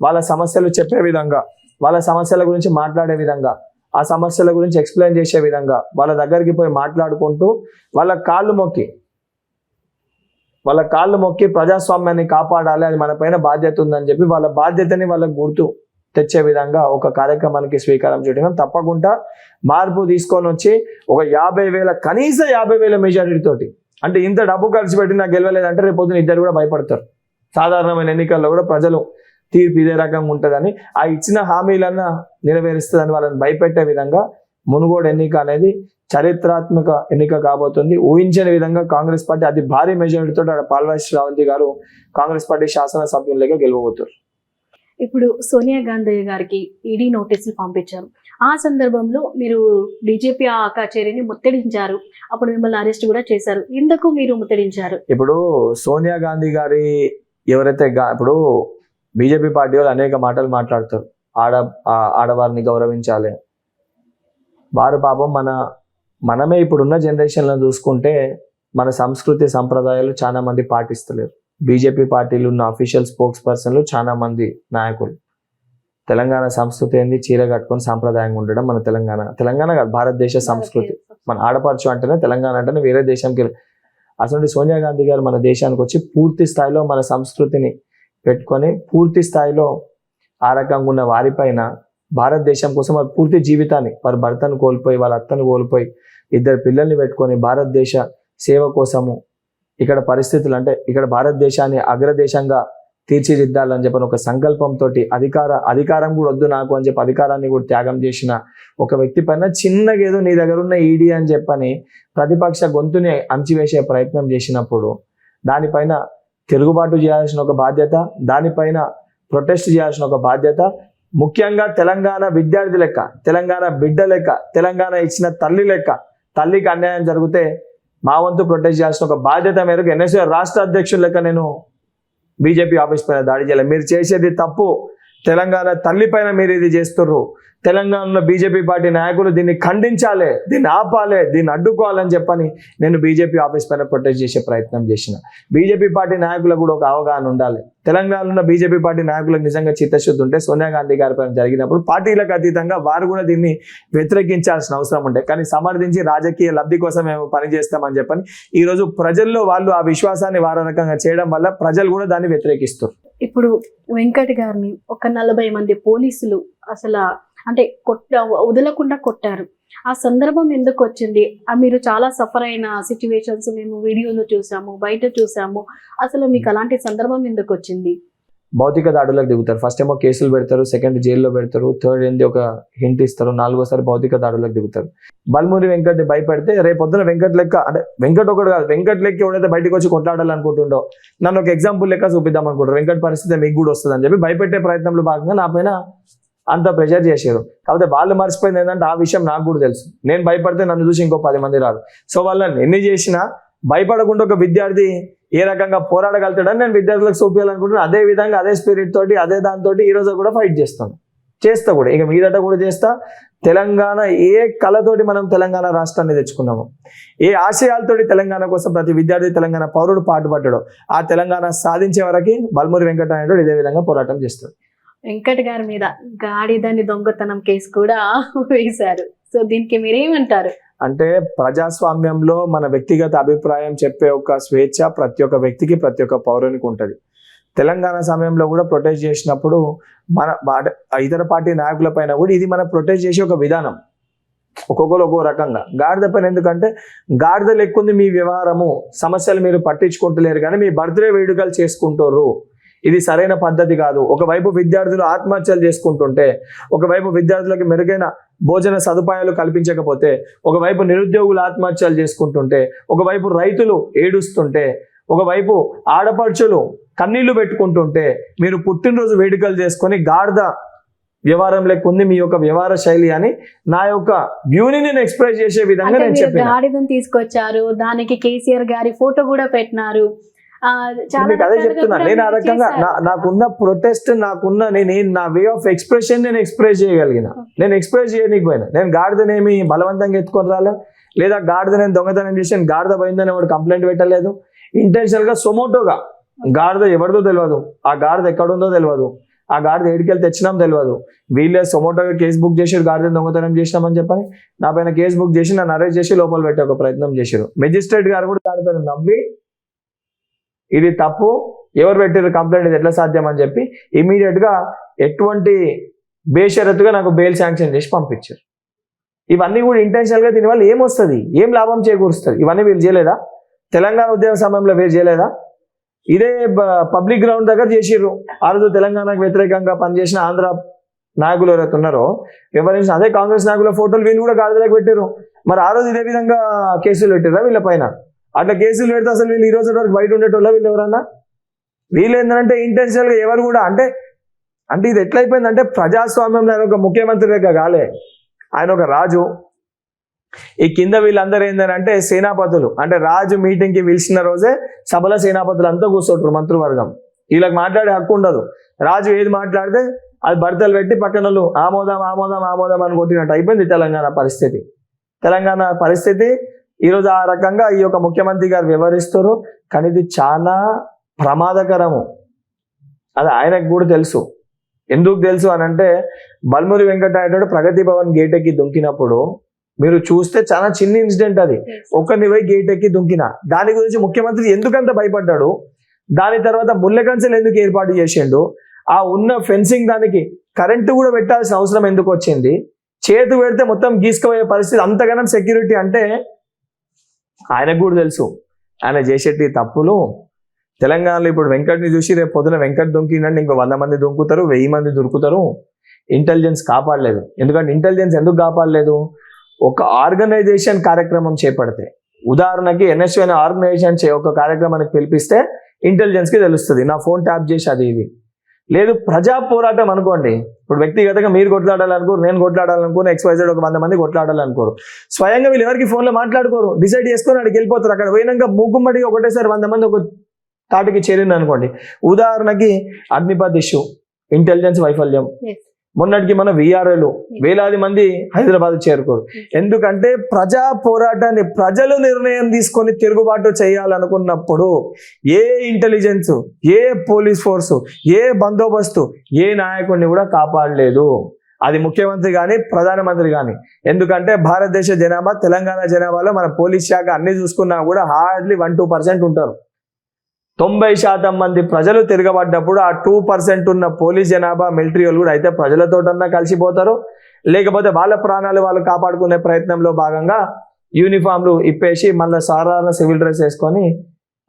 వాళ్ళ సమస్యలు చెప్పే విధంగా, వాళ్ళ సమస్యల గురించి మాట్లాడే విధంగా, ఆ సమస్యల గురించి ఎక్స్ప్లెయిన్ చేసే విధంగా వాళ్ళ దగ్గరికి పోయి మాట్లాడుకుంటూ వాళ్ళ కాళ్ళు మొక్కి ప్రజాస్వామ్యాన్ని కాపాడాలి, అది మన పైన బాధ్యత ఉందని చెప్పి వాళ్ళ బాధ్యతని వాళ్ళకు గుర్తు తెచ్చే విధంగా ఒక కార్యక్రమానికి స్వీకారం చుట్టినాం. తప్పకుండా మార్పు తీసుకొని వచ్చి ఒక 50,000, కనీసం 50,000 మెజారిటీ తోటి, అంటే ఇంత డబ్బు ఖర్చు పెట్టి నాకు గెలవలేదంటే రేపు పొద్దున ఇద్దరు కూడా భయపడతారు. సాధారణమైన ఎన్నికల్లో కూడా ప్రజలు తీర్పు ఇదే రకంగా ఉంటుందని, ఆ ఇచ్చిన హామీలన్నా నెరవేరుస్తుందని వాళ్ళని భయపెట్టే విధంగా మునుగోడు ఎన్నిక అనేది చరిత్రాత్మక ఎన్నిక కాబోతుంది. ఊహించని విధంగా కాంగ్రెస్ పార్టీ అతి భారీ మెజారిటీతో పాల్వాయి శ్రావంతి గారు కాంగ్రెస్ పార్టీ శాసనసభ్యులుగా గెలవబోతారు. ఇప్పుడు సోనియా గాంధీ గారికి ఈడీ నోటీసులు పంపించారు. ఆ సందర్భంలో మీరు బీజేపీ కచేరీని ముట్టడించారు. అప్పుడు మిమ్మల్ని అరెస్ట్ కూడా చేశారు. ఎందుకు మీరు ముట్టడించారు? ఇప్పుడు సోనియా గాంధీ గారి ఎవరైతే ఇప్పుడు బీజేపీ పార్టీ వాళ్ళు అనేక మాటలు మాట్లాడతారు, ఆడవారిని గౌరవించాలి. వారు పాపం మనమే ఇప్పుడున్న జనరేషన్లో చూసుకుంటే మన సంస్కృతి సంప్రదాయాలు చాలా మంది పాటిస్తలేరు. బీజేపీ పార్టీలు ఉన్న అఫీషియల్ స్పోక్స్ పర్సన్లు చాలా మంది నాయకులు తెలంగాణ సంస్కృతి ఏంది, చీర కట్టుకొని సాంప్రదాయంగా ఉండడం మన తెలంగాణ కాదు, భారతదేశ సంస్కృతి. మన ఆడపడుచు అంటేనే తెలంగాణ అంటేనే వేరే దేశంకి అసలు సోనియా గాంధీ గారు మన దేశానికి వచ్చి పూర్తి స్థాయిలో మన సంస్కృతిని పెట్టుకొని పూర్తి స్థాయిలో ఆ రకంగా ఉన్న వారిపైన భారతదేశం కోసం వారి పూర్తి జీవితాన్ని, వారి భర్తను కోల్పోయి వాళ్ళ అత్తను కోల్పోయి 2 పిల్లల్ని పెట్టుకొని భారతదేశ సేవ కోసము ఇక్కడ పరిస్థితులు, అంటే ఇక్కడ భారతదేశాన్ని అగ్రదేశంగా తీర్చిదిద్దాలని చెప్పని ఒక సంకల్పంతో అధికారం కూడా వద్దు నాకు అని చెప్పి అధికారాన్ని కూడా త్యాగం చేసిన ఒక వ్యక్తి పైన చిన్నగా ఏదో నీ దగ్గర ఉన్న ఈడీ అని చెప్పని ప్రతిపక్ష గొంతుని అణచివేసే ప్రయత్నం చేసినప్పుడు దానిపైన తిరుగుబాటు చేయాల్సిన ఒక బాధ్యత, దానిపైన ప్రొటెస్ట్ చేయాల్సిన ఒక బాధ్యత ముఖ్యంగా తెలంగాణ విద్యార్థి లెక్క, తెలంగాణ బిడ్డ లెక్క, తెలంగాణ ఇచ్చిన తల్లి లెక్క, తల్లికి అన్యాయం జరిగితే మా వంతు ప్రొటెక్ట్ చేయాల్సిన ఒక బాధ్యత మేరకు ఎన్ఎస్యూ రాష్ట్ర అధ్యక్షుల లెక్క నేను బీజేపీ ఆఫీస్ పైన దాడి చేయాలి. మీరు చేసేది తప్పు. తెలంగాణ తల్లి పైన మీరు ఇది చేస్తుర్రు. తెలంగాణలో బీజేపీ పార్టీ నాయకులు దీన్ని ఖండించాలి, దీన్ని ఆపాలి, దీన్ని అడ్డుకోవాలని చెప్పని నేను బీజేపీ ఆఫీస్ పైన ప్రొటెస్ట్ చేసే ప్రయత్నం చేసిన. బీజేపీ పార్టీ నాయకులకు కూడా ఒక అవగాహన ఉండాలి. తెలంగాణలో బీజేపీ పార్టీ నాయకులకు నిజంగా చిత్తశుద్ధి ఉంటే సోనియా గాంధీ గారి పైన జరిగినప్పుడు పార్టీలకు అతీతంగా వారు కూడా దీన్ని వ్యతిరేకించాల్సిన అవసరం ఉంటే, కానీ సమర్థించి రాజకీయ లబ్ధి కోసం మేము పనిచేస్తామని చెప్పని ఈరోజు ప్రజల్లో వాళ్ళు ఆ విశ్వాసాన్ని వారు రకంగా చేయడం వల్ల ప్రజలు కూడా దాన్ని వ్యతిరేకిస్తారు. ఇప్పుడు వెంకట్ గారిని ఒక 40 మంది పోలీసులు అసలు అంటే వదలకుండా కొట్టారు. ఆ సందర్భం ఎందుకు వచ్చింది? మీరు చాలా సఫర్ అయిన సిచ్యువేషన్స్ మేము వీడియోలో చూసాము, బయట చూసాము. అసలు మీకు అలాంటి సందర్భం ఎందుకు వచ్చింది? భౌతిక దాడులకు దిగుతారు. ఫస్ట్ ఏమో కేసులు పెడతారు, సెకండ్ జైల్లో పెడతారు, థర్డ్ ఏంది ఒక హింట్ ఇస్తారు, 4వసారి భౌతిక దాడులకు దిగుతారు. బల్మూరి వెంకట్ భయపడితే రేపొద్దున వెంకట్ లెక్క, అంటే వెంకట్ ఒకటి కాదు, వెంకట్ లెక్క ఎవడైతే బయటకు వచ్చి కొట్లాడాలనుకుంటుండో నన్ను ఒక ఎగ్జాంపుల్ లెక్క చూపిద్దాం అనుకుంటారు. వెంకట్ పరిస్థితి మీకు కూడా వస్తుంది అని చెప్పి భయపెట్టే ప్రయత్నంలో భాగంగా నా పైన అంత ప్రెషర్ చేశారు. కాకపోతే వాళ్ళు మర్చిపోయింది ఏంటంటే ఆ విషయం నాకు కూడా తెలుసు. నేను భయపడితే నన్ను చూసి ఇంకో 10 మంది రాదు. సో వాళ్ళని ఎన్ని చేసినా భయపడకుండా ఒక విద్యార్థి ఏ రకంగా పోరాడగలుగుతాడని నేను విద్యార్థులకు చూపించాలనుకుంటున్నాను. అదే విధంగా అదే స్పిరిట్ తోటి అదే దాంతో ఈ రోజు కూడా ఫైట్ చేస్తా కూడా ఇక మీదట కూడా చేస్తా. తెలంగాణ ఏ కళతోటి మనం తెలంగాణ రాష్ట్రాన్ని తెచ్చుకున్నాము, ఏ ఆశయాలతోటి తెలంగాణ కోసం ప్రతి విద్యార్థి తెలంగాణ పౌరుడు పాటుపడ్డాడో ఆ తెలంగాణ సాధించే వరకు బల్మూరి వెంకట అనేవాడు ఇదే విధంగా పోరాటం చేస్తాడు. వెంకట్ గారి మీద గాడిదని దొంగతనం కేసు కూడా వేశారు. సో దీనికి మీరేమంటారు? అంటే ప్రజాస్వామ్యంలో మన వ్యక్తిగత అభిప్రాయం చెప్పే ఒక స్వేచ్ఛ ప్రతి ఒక్క వ్యక్తికి ప్రతి ఒక్క పౌరునికి ఉంటుంది. తెలంగాణ సమయంలో కూడా ప్రొటెస్ట్ చేసినప్పుడు మన ఇతర పార్టీ నాయకుల పైన కూడా ఇది మనం ప్రొటెస్ట్ చేసే ఒక విధానం. ఒక్కొక్కరు ఒక్కో రకంగా గాడిద పైన, ఎందుకంటే గాడిద లెక్కుంది మీ వ్యవహారము, సమస్యలు మీరు పట్టించుకుంటలేరు కానీ మీ బర్త్డే వేడుకలు చేసుకుంటారు. ఇది సరైన పద్ధతి కాదు. ఒకవైపు విద్యార్థులు ఆత్మహత్యలు చేసుకుంటుంటే, ఒకవైపు విద్యార్థులకు మెరుగైన భోజన సదుపాయాలు కల్పించకపోతే, ఒకవైపు నిరుద్యోగులు ఆత్మహత్యలు చేసుకుంటుంటే, ఒకవైపు రైతులు ఏడుస్తుంటే, ఒకవైపు ఆడపడుచులు కన్నీళ్లు పెట్టుకుంటుంటే మీరు పుట్టినరోజు వేడుకలు చేసుకొని గాడిద వ్యవహారం లేకుంది మీ యొక్క వ్యవహార శైలి అని నా యొక్క వ్యూని నేను ఎక్స్ప్రెస్ చేసే విధంగా నేను చెప్పాను. గాడిదని తీసుకొచ్చారు, దానికి కేసీఆర్ గారి ఫోటో కూడా పెట్టినారు. మీకు అదే చెప్తున్నా. నేను ఆ రకంగా నాకున్న ప్రొటెస్ట్, నాకున్న నా వే ఆఫ్ ఎక్స్ప్రెషన్ నేను ఎక్స్ప్రెస్ చేయగలిగిన. నేను ఎక్స్ప్రెస్ చేయలేకపోయినా. నేను గాడిదనేమి బలవంతంగా ఎత్తుకొని రాలే, లేదా గాడిద నేను దొంగతనం చేసాను గాడిద పోయిందని వాడు కంప్లైంట్ పెట్టలేదు. ఇంటెన్షనల్ గా సొమోటోగా గాడిద ఎవరిదో తెలియదు, ఆ గాడిద ఎక్కడుందో తెలియదు, ఆ గాడిద ఏడికెళ్ళి తెచ్చినాం తెలియదు. వీళ్ళే సొమోటోగా కేసు బుక్ చేసారు, గాడిద దొంగతనం చేసినామని చెప్పని నా పైన కేసు బుక్ చేసి నన్ను అరెస్ట్ చేసి లోపల పెట్టే ఒక ప్రయత్నం చేశారు. మెజిస్ట్రేట్ గారు కూడా దానిపైన నవ్వి ఇది తప్పు, ఎవరు పెట్టారు కంప్లైంట్, ఇది ఎట్లా సాధ్యం అని చెప్పి ఇమీడియట్ గా ఎటువంటి బేషరతుగా నాకు బెయిల్ శాంక్షన్ చేసి పంపించారు. ఇవన్నీ కూడా ఇంటెన్షనల్ గా దీనివల్ల ఏమొస్తుంది, ఏం లాభం చేకూరుస్తుంది, ఇవన్నీ వీళ్ళు చేయలేదా? తెలంగాణ ఉద్యమ సమయంలో వీరు చేయలేదా? ఇదే పబ్లిక్ గ్రౌండ్ దగ్గర చేసిర్రు. ఆ రోజు తెలంగాణకు వ్యతిరేకంగా పనిచేసిన ఆంధ్ర నాయకులు ఎవరైతే ఉన్నారో వివరించిన అదే కాంగ్రెస్ నాయకుల ఫోటోలు వీళ్ళు కూడా గాడిదలకు పెట్టారు. మరి ఆ రోజు ఇదే విధంగా కేసులు పెట్టారా వీళ్ళ పైన? అట్లా కేసులు పెడితే అసలు వీళ్ళు ఈ రోజు వరకు బయట ఉండేటోళ్ళ వీళ్ళు ఎవరన్నా? వీళ్ళు ఏంటంటే ఇంటెన్షనల్ గా ఎవరు కూడా అంటే ఇది ఎట్లయిపోయిందంటే ప్రజాస్వామ్యంలో ఆయన ఒక ముఖ్యమంత్రి లెక్క కాలే, ఆయన ఒక రాజు. ఈ కింద వీళ్ళందరూ ఏంటంటే సేనాపతులు. అంటే రాజు మీటింగ్ కి పిలిచిన రోజే సభలో సేనాపతులు అంతా కూర్చోటరు మంత్రివర్గం. వీళ్ళకి మాట్లాడే హక్కు ఉండదు. రాజు ఏది మాట్లాడితే అది భర్తలు పెట్టి పక్కన వాళ్ళు ఆమోదం ఆమోదం ఆమోదం అని కొట్టినట్టు అయిపోయింది తెలంగాణ పరిస్థితి. తెలంగాణ పరిస్థితి ఈరోజు ఆ రకంగా ఈ యొక్క ముఖ్యమంత్రి గారు వ్యవహరిస్తారు. కానీ ఇది చాలా ప్రమాదకరము, అది ఆయనకు కూడా తెలుసు. ఎందుకు తెలుసు అని అంటే బల్మూరి వెంకట అనేటువంటి ప్రగతి భవన్ గేట్ ఎక్కి దుంకినప్పుడు మీరు చూస్తే చాలా చిన్న ఇన్సిడెంట్ అది. ఒకరిని పోయి గేట్ ఎక్కి దుంకిన దాని గురించి ముఖ్యమంత్రి ఎందుకంత భయపడ్డాడు, దాని తర్వాత ముళ్ళకంచెలు ఎందుకు ఏర్పాటు చేసిండు, ఆ ఉన్న ఫెన్సింగ్ దానికి కరెంటు కూడా పెట్టాల్సిన అవసరం ఎందుకు వచ్చింది, చేతు పెడితే మొత్తం గీసుకుపోయే పరిస్థితి, అంతగానం సెక్యూరిటీ అంటే ఆయనకు కూడా తెలుసు. ఆయన చేసేటి తప్పులు తెలంగాణలో ఇప్పుడు వెంకట్ని చూసి రేపు పొద్దున వెంకట్ దొంకిందంటే ఇంకో 100 మంది దొంకుతారు, 1000 మంది దొరుకుతారు. ఇంటెలిజెన్స్ కాపాడలేదు. ఎందుకంటే ఇంటెలిజెన్స్ ఎందుకు కాపాడలేదు? ఒక ఆర్గనైజేషన్ కార్యక్రమం చేపడితే, ఉదాహరణకి ఎన్ఎస్యూ అనే ఆర్గనైజేషన్ ఒక కార్యక్రమానికి పిలిపిస్తే ఇంటెలిజెన్స్ కి తెలుస్తుంది, నా ఫోన్ ట్యాప్ చేసి అది ఇది. లేదు ప్రజా పోరాటం అనుకోండి. ఇప్పుడు వ్యక్తిగతంగా మీరు కొట్లాడాలనుకోరు, నేను కొట్లాడాలనుకోను, XYZ ఒక 100 మంది కొట్లాడాలనుకోరు. స్వయంగా వీళ్ళు ఎవరికి ఫోన్లో మాట్లాడుకోరు, డిసైడ్ చేసుకొని అక్కడికి వెళ్ళిపోతారు. అక్కడ పోయినాక మూకుమ్మడిగా ఒకటేసారి 100 మంది ఒక తాటికి చేరింది అనుకోండి. ఉదాహరణకి అగ్నిపథ్ ఇష్యూ, ఇంటెలిజెన్స్ వైఫల్యం, మొన్నటికి మన VRL వేలాది మంది హైదరాబాద్ చేరుకోరు. ఎందుకంటే ప్రజా పోరాటాన్ని ప్రజలు నిర్ణయం తీసుకొని తిరుగుబాటు చేయాలనుకున్నప్పుడు ఏ ఇంటెలిజెన్స్, ఏ పోలీస్ ఫోర్సు, ఏ బందోబస్తు, ఏ నాయకుడిని కూడా కాపాడలేదు. అది ముఖ్యమంత్రి కానీ ప్రధానమంత్రి కానీ. ఎందుకంటే భారతదేశ జనాభా, తెలంగాణ జనాభాలో మన పోలీస్ శాఖ అన్ని చూసుకున్నా కూడా హార్డ్లీ 1-2% ఉంటారు. 90% మంది ప్రజలు తిరగబడ్డప్పుడు ఆ 2% ఉన్న పోలీస్ జనాభా, మిలిటరీ వాళ్ళు కూడా అయితే ప్రజలతోటన్నా కలిసిపోతారు, లేకపోతే వాళ్ళ ప్రాణాలు వాళ్ళు కాపాడుకునే ప్రయత్నంలో భాగంగా యూనిఫామ్లు ఇప్పేసి మళ్ళీ సాధారణ సివిల్ డ్రెస్ వేసుకొని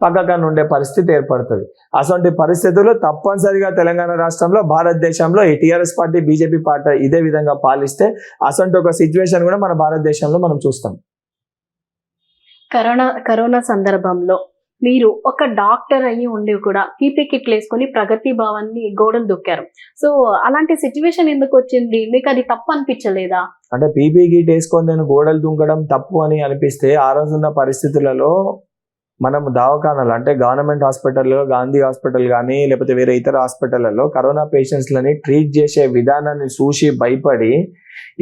పక్కన ఉండే పరిస్థితి ఏర్పడుతుంది. అటువంటి పరిస్థితులు తప్పనిసరిగా తెలంగాణ రాష్ట్రంలో, భారతదేశంలో ఈ టీఆర్ఎస్ పార్టీ, బీజేపీ పార్టీ ఇదే విధంగా పాలిస్తే అటువంటి ఒక సిచ్యువేషన్ కూడా మన భారతదేశంలో మనం చూస్తాం. కరోనా సందర్భంలో మీరు ఒక డాక్టర్ అయ్యి ఉండి కూడా పీపీ కిట్లు వేసుకొని ప్రగతి భవన్ని గోడలు దొక్కారు. సో అలాంటి సిచ్యువేషన్ ఎందుకు వచ్చింది? మీకు అది తప్పు అనిపించలేదా? అంటే పీపీ కిట్ వేసుకొని నేను గోడలు దుంకడం తప్పు అని అనిపిస్తే ఆ రోజున్న పరిస్థితులలో మనం దవాఖానాలు అంటే గవర్నమెంట్ హాస్పిటల్లో, గాంధీ హాస్పిటల్ కానీ లేకపోతే వేరే ఇతర హాస్పిటళ్లలో కరోనా పేషెంట్స్లని ట్రీట్ చేసే విధానాన్ని చూసి భయపడి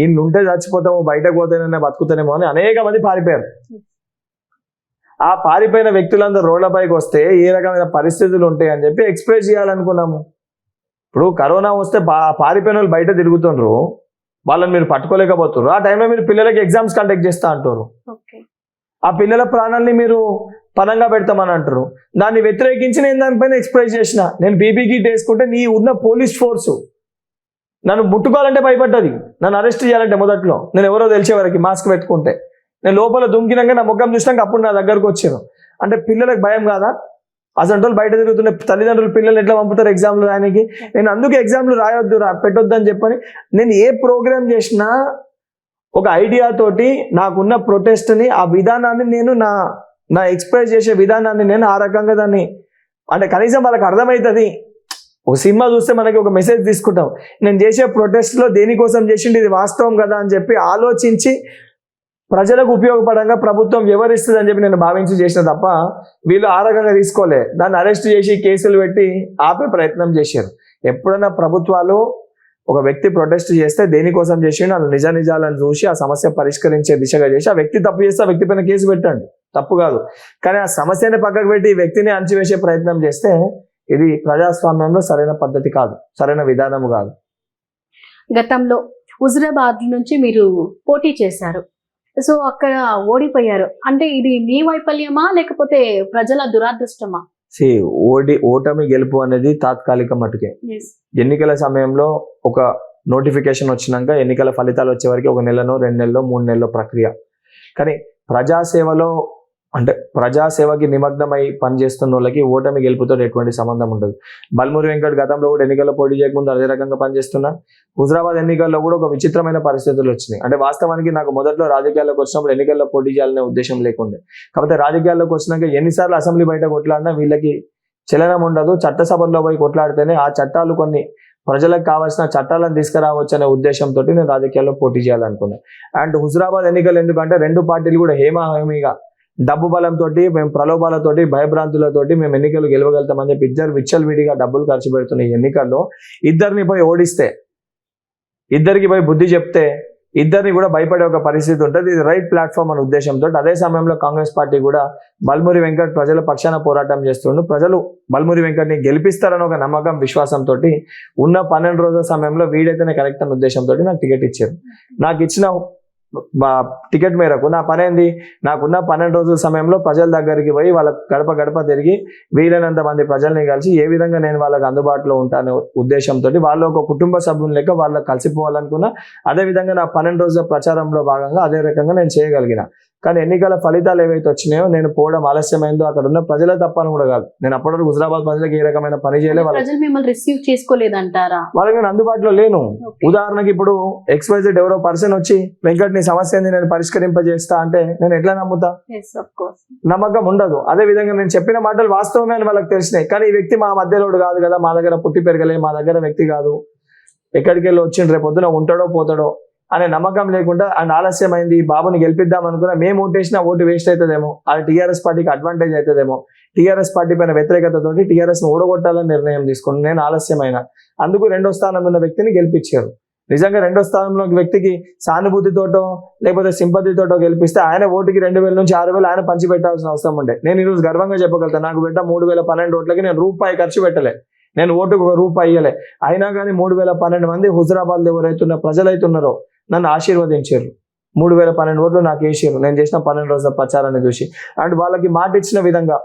ఇన్నుంటే చచ్చిపోతాము, బయటకు పోతేనే బతుకుతానేమో అని అనేక మంది పారిపోయారు. ఆ పారిపోయిన వ్యక్తులందరూ రోడ్లపైకి వస్తే ఏ రకమైన పరిస్థితులు ఉంటాయి అని చెప్పి ఎక్స్ప్రెస్ చేయాలనుకున్నాము. ఇప్పుడు కరోనా వస్తే పారిపోయిన వాళ్ళు బయట తిరుగుతుండ్రు, వాళ్ళని మీరు పట్టుకోలేకపోతున్నారు. ఆ టైంలో మీరు పిల్లలకి ఎగ్జామ్స్ కండక్ట్ చేస్తా అంటారు. ఆ పిల్లల ప్రాణాలని మీరు పనంగా పెడతామని అంటారు. దాన్ని వ్యతిరేకించి నేను దానిపైన ఎక్స్ప్రెస్ చేసిన. నేను పీపీ కిట్ వేసుకుంటే నీ ఉన్న పోలీస్ ఫోర్సు నన్ను ముట్టుకోవాలంటే భయపడ్డది, నన్ను అరెస్ట్ చేయాలంటే మొదట్లో నేను ఎవరో తెలిసే వరకు మాస్క్ పెట్టుకుంటే. నేను లోపల దుంకినాక నా ముఖం చూసినాక అప్పుడు నా దగ్గరకు వచ్చాను. అంటే పిల్లలకు భయం కాదా? అసలు బయట తిరుగుతున్న తల్లిదండ్రులు పిల్లల్ని ఎట్లా పంపుతారు ఎగ్జామ్లు రాయడానికి? నేను అందుకే ఎగ్జామ్లు రాయొద్దు, పెట్టొద్దు అని చెప్పని నేను ఏ ప్రోగ్రామ్ చేసినా ఒక ఐడియా తోటి నాకున్న ప్రొటెస్ట్ని, ఆ విధానాన్ని నేను నా ఎక్స్ప్రెస్ చేసే విధానాన్ని నేను ఆ రకంగా దాన్ని అంటే కనీసం వాళ్ళకి అర్థమవుతుంది. ఒక సినిమా చూస్తే మనకి ఒక మెసేజ్ తీసుకుంటాం. నేను చేసే ప్రొటెస్ట్లో దేనికోసం చేసింది, ఇది వాస్తవం కదా అని చెప్పి ఆలోచించి ప్రజలకు ఉపయోగపడంగా ప్రభుత్వం వ్యవహరిస్తుంది అని చెప్పి నేను భావించి చేసిన తప్ప వీళ్ళు ఆ రకంగా తీసుకోలే. దాన్ని అరెస్ట్ చేసి కేసులు పెట్టి ఆపే ప్రయత్నం చేశారు. ఎప్పుడైనా ప్రభుత్వాలు ఒక వ్యక్తి ప్రొటెస్ట్ చేస్తే దేనికోసం చేసిండు వాళ్ళు నిజాలను చూసి ఆ సమస్య పరిష్కరించే దిశగా చేసి, ఆ వ్యక్తి తప్పు చేస్తే ఆ వ్యక్తి పైన కేసు పెట్టండి, తప్పు కాదు. కానీ ఆ సమస్యని పక్కకు పెట్టి ఈ వ్యక్తిని అణచివేసే ప్రయత్నం చేస్తే ఇది ప్రజాస్వామ్యంలో సరైన పద్ధతి కాదు, సరైన విధానం కాదు. గతంలో హుజురాబాద్ నుంచి మీరు పోటీ చేశారు. సో అక్కడ ఓడిపోయారు. అంటే ఇది మీ వైఫల్యమా లేకపోతే ప్రజల దురాదృష్టమా? ఓటమి గెలుపు అనేది తాత్కాలిక మటుకే. ఎన్నికల సమయంలో ఒక నోటిఫికేషన్ వచ్చినాక ఎన్నికల ఫలితాలు వచ్చే వరకు 1 నెలనో 2 నెలలో 3 నెలల ప్రక్రియ. కానీ ప్రజాసేవలో అంటే ప్రజాసేవకి నిమగ్నమై పనిచేస్తున్న వాళ్ళకి ఓటమి గెలుపుతో ఎటువంటి సంబంధం ఉండదు. బల్మూరి వెంకట్ గతంలో కూడా ఎన్నికల్లో పోటీ చేయకముందు అదే రకంగా పనిచేస్తున్నా. హుజరాబాద్ ఎన్నికల్లో కూడా ఒక విచిత్రమైన పరిస్థితులు వచ్చినాయి. అంటే వాస్తవానికి నాకు మొదట్లో రాజకీయాల్లోకి వచ్చినప్పుడు ఎన్నికల్లో పోటీ చేయాలనే ఉద్దేశం లేకుండే. కాకపోతే రాజకీయాల్లోకి వచ్చినాక ఎన్నిసార్లు అసెంబ్లీ బయట కొట్లాడినా వీళ్ళకి చలనం ఉండదు. చట్టసభల్లో పోయి కొట్లాడితేనే ఆ చట్టాలు కొన్ని ప్రజలకు కావాల్సిన చట్టాలను తీసుకురావచ్చు అనే ఉద్దేశంతో నేను రాజకీయాల్లో పోటీ చేయాలనుకున్నాను. అండ్ హుజరాబాద్ ఎన్నికలు ఎందుకంటే 2 పార్టీలు కూడా హేమీగా డబ్బు బలంతో, మేము ప్రలోభాలతోటి, భయభ్రాంతులతోటి మేము ఎన్నికలు గెలవగలుగుతామని చెప్పి ఇద్దరు విచ్చలవిడిగా డబ్బులు ఖర్చు పెడుతున్న ఈ ఎన్నికల్లో ఇద్దరిని పోయి ఓడిస్తే, ఇద్దరికి పోయి బుద్ధి చెప్తే ఇద్దరిని కూడా భయపడే ఒక పరిస్థితి ఉంటుంది. ఇది రైట్ ప్లాట్ఫామ్ అనే ఉద్దేశంతో అదే సమయంలో కాంగ్రెస్ పార్టీ కూడా బల్మూరి వెంకట్ ప్రజల పక్షాన పోరాటం చేస్తుండు. ప్రజలు బల్మూరి వెంకట్ని గెలిపిస్తారని ఒక నమ్మకం, విశ్వాసంతో ఉన్న 12 రోజుల సమయంలో వీడైతేనే కరెక్ట్ అనే ఉద్దేశంతో నాకు టికెట్ ఇచ్చారు. నాకు ఇచ్చిన టికెట్ మేరకు నా పని ఏంది, నాకున్న 12 రోజుల సమయంలో ప్రజల దగ్గరికి పోయి వాళ్ళ గడప గడప తిరిగి వీలైనంత మంది ప్రజల్ని కలిసి ఏ విధంగా నేను వాళ్ళకి అందుబాటులో ఉంటాను ఉద్దేశంతో వాళ్ళు ఒక కుటుంబ సభ్యులు లెక్క వాళ్ళకి కలిసిపోవాలనుకున్నా. అదేవిధంగా నా 12 రోజుల ప్రచారంలో భాగంగా అదే రకంగా నేను చేయగలిగిన. కానీ ఎన్నికల ఫలితాలు ఏవైతే వచ్చినాయో నేను పోవడం ఆలస్యమైందో అక్కడ ఉన్న ప్రజల తప్పని కూడా కాదు. నేను అప్పటివరకు హుజరాబాద్ ప్రజలకు ఏ రకమైన పని చేయలే. ప్రజలు మిమ్మల్ని రిసీవ్ చేసుకోలేదంటారా? వాళ్ళకి నేను అందుబాటులో లేను. ఉదాహరణకి ఇప్పుడు XYZ ఎవరో పర్సన్ వచ్చి వెంకట్ నీ సమస్య నేను పరిష్కరింపజేస్తా అంటే నేను ఎట్లా నమ్ముతా? నమ్మకం ఉండదు. అదే విధంగా నేను చెప్పిన మాటలు వాస్తవమే అని వాళ్ళకి తెలిసినాయి. కానీ ఈ వ్యక్తి మా మధ్యలోడు కాదు కదా, మా దగ్గర పుట్టి పెరగలే, మా దగ్గర వ్యక్తి కాదు, ఎక్కడికి వెళ్ళి వచ్చిండు, రేపు పొద్దున ఉంటాడో పోతాడో అనే నమ్మకం లేకుండా అండ్ ఆలస్యమైంది, బాబుని గెలిపిద్దాం అనుకున్నా, మేము ఓటేసినా ఓటు వేస్ట్ అవుతుందేమో, అది టీఆర్ఎస్ పార్టీకి అడ్వాంటేజ్ అవుతుందేమో, టీఆర్ఎస్ పార్టీ పైన వ్యతిరేకతతో టీఆర్ఎస్ ను ఓడగొట్టాలని నిర్ణయం తీసుకుని నేను ఆలస్యమైన అందుకు 2వ స్థానంలో ఉన్న వ్యక్తిని గెలిపించారు. నిజంగా 2వ స్థానంలో వ్యక్తికి సానుభూతితోటో లేకపోతే సింపతితోటో గెలిపిస్తే ఆయన ఓటుకి 2,000 నుంచి 6,000 ఆయన పంచి పెట్టాల్సిన అవసరం ఉండే. నేను ఈరోజు గర్వంగా చెప్పగలుగుతాను, నాకు పెట్ట 3,012 ఓట్లకి నేను రూపాయి ఖర్చు పెట్టలే, నేను ఓటుకు ₹1 ఇయ్యలే. అయినా కానీ 3,012 మంది హుజరాబాద్ ఎవరైతున్న ప్రజలైతున్నారో నన్ను ఆశీర్వదించారు. 3,012 ఓట్లు నాకు వేసారు నేను చేసిన 12 రోజుల ప్రచారాన్ని చూసి. అండ్ వాళ్ళకి మాట ఇచ్చిన విధంగా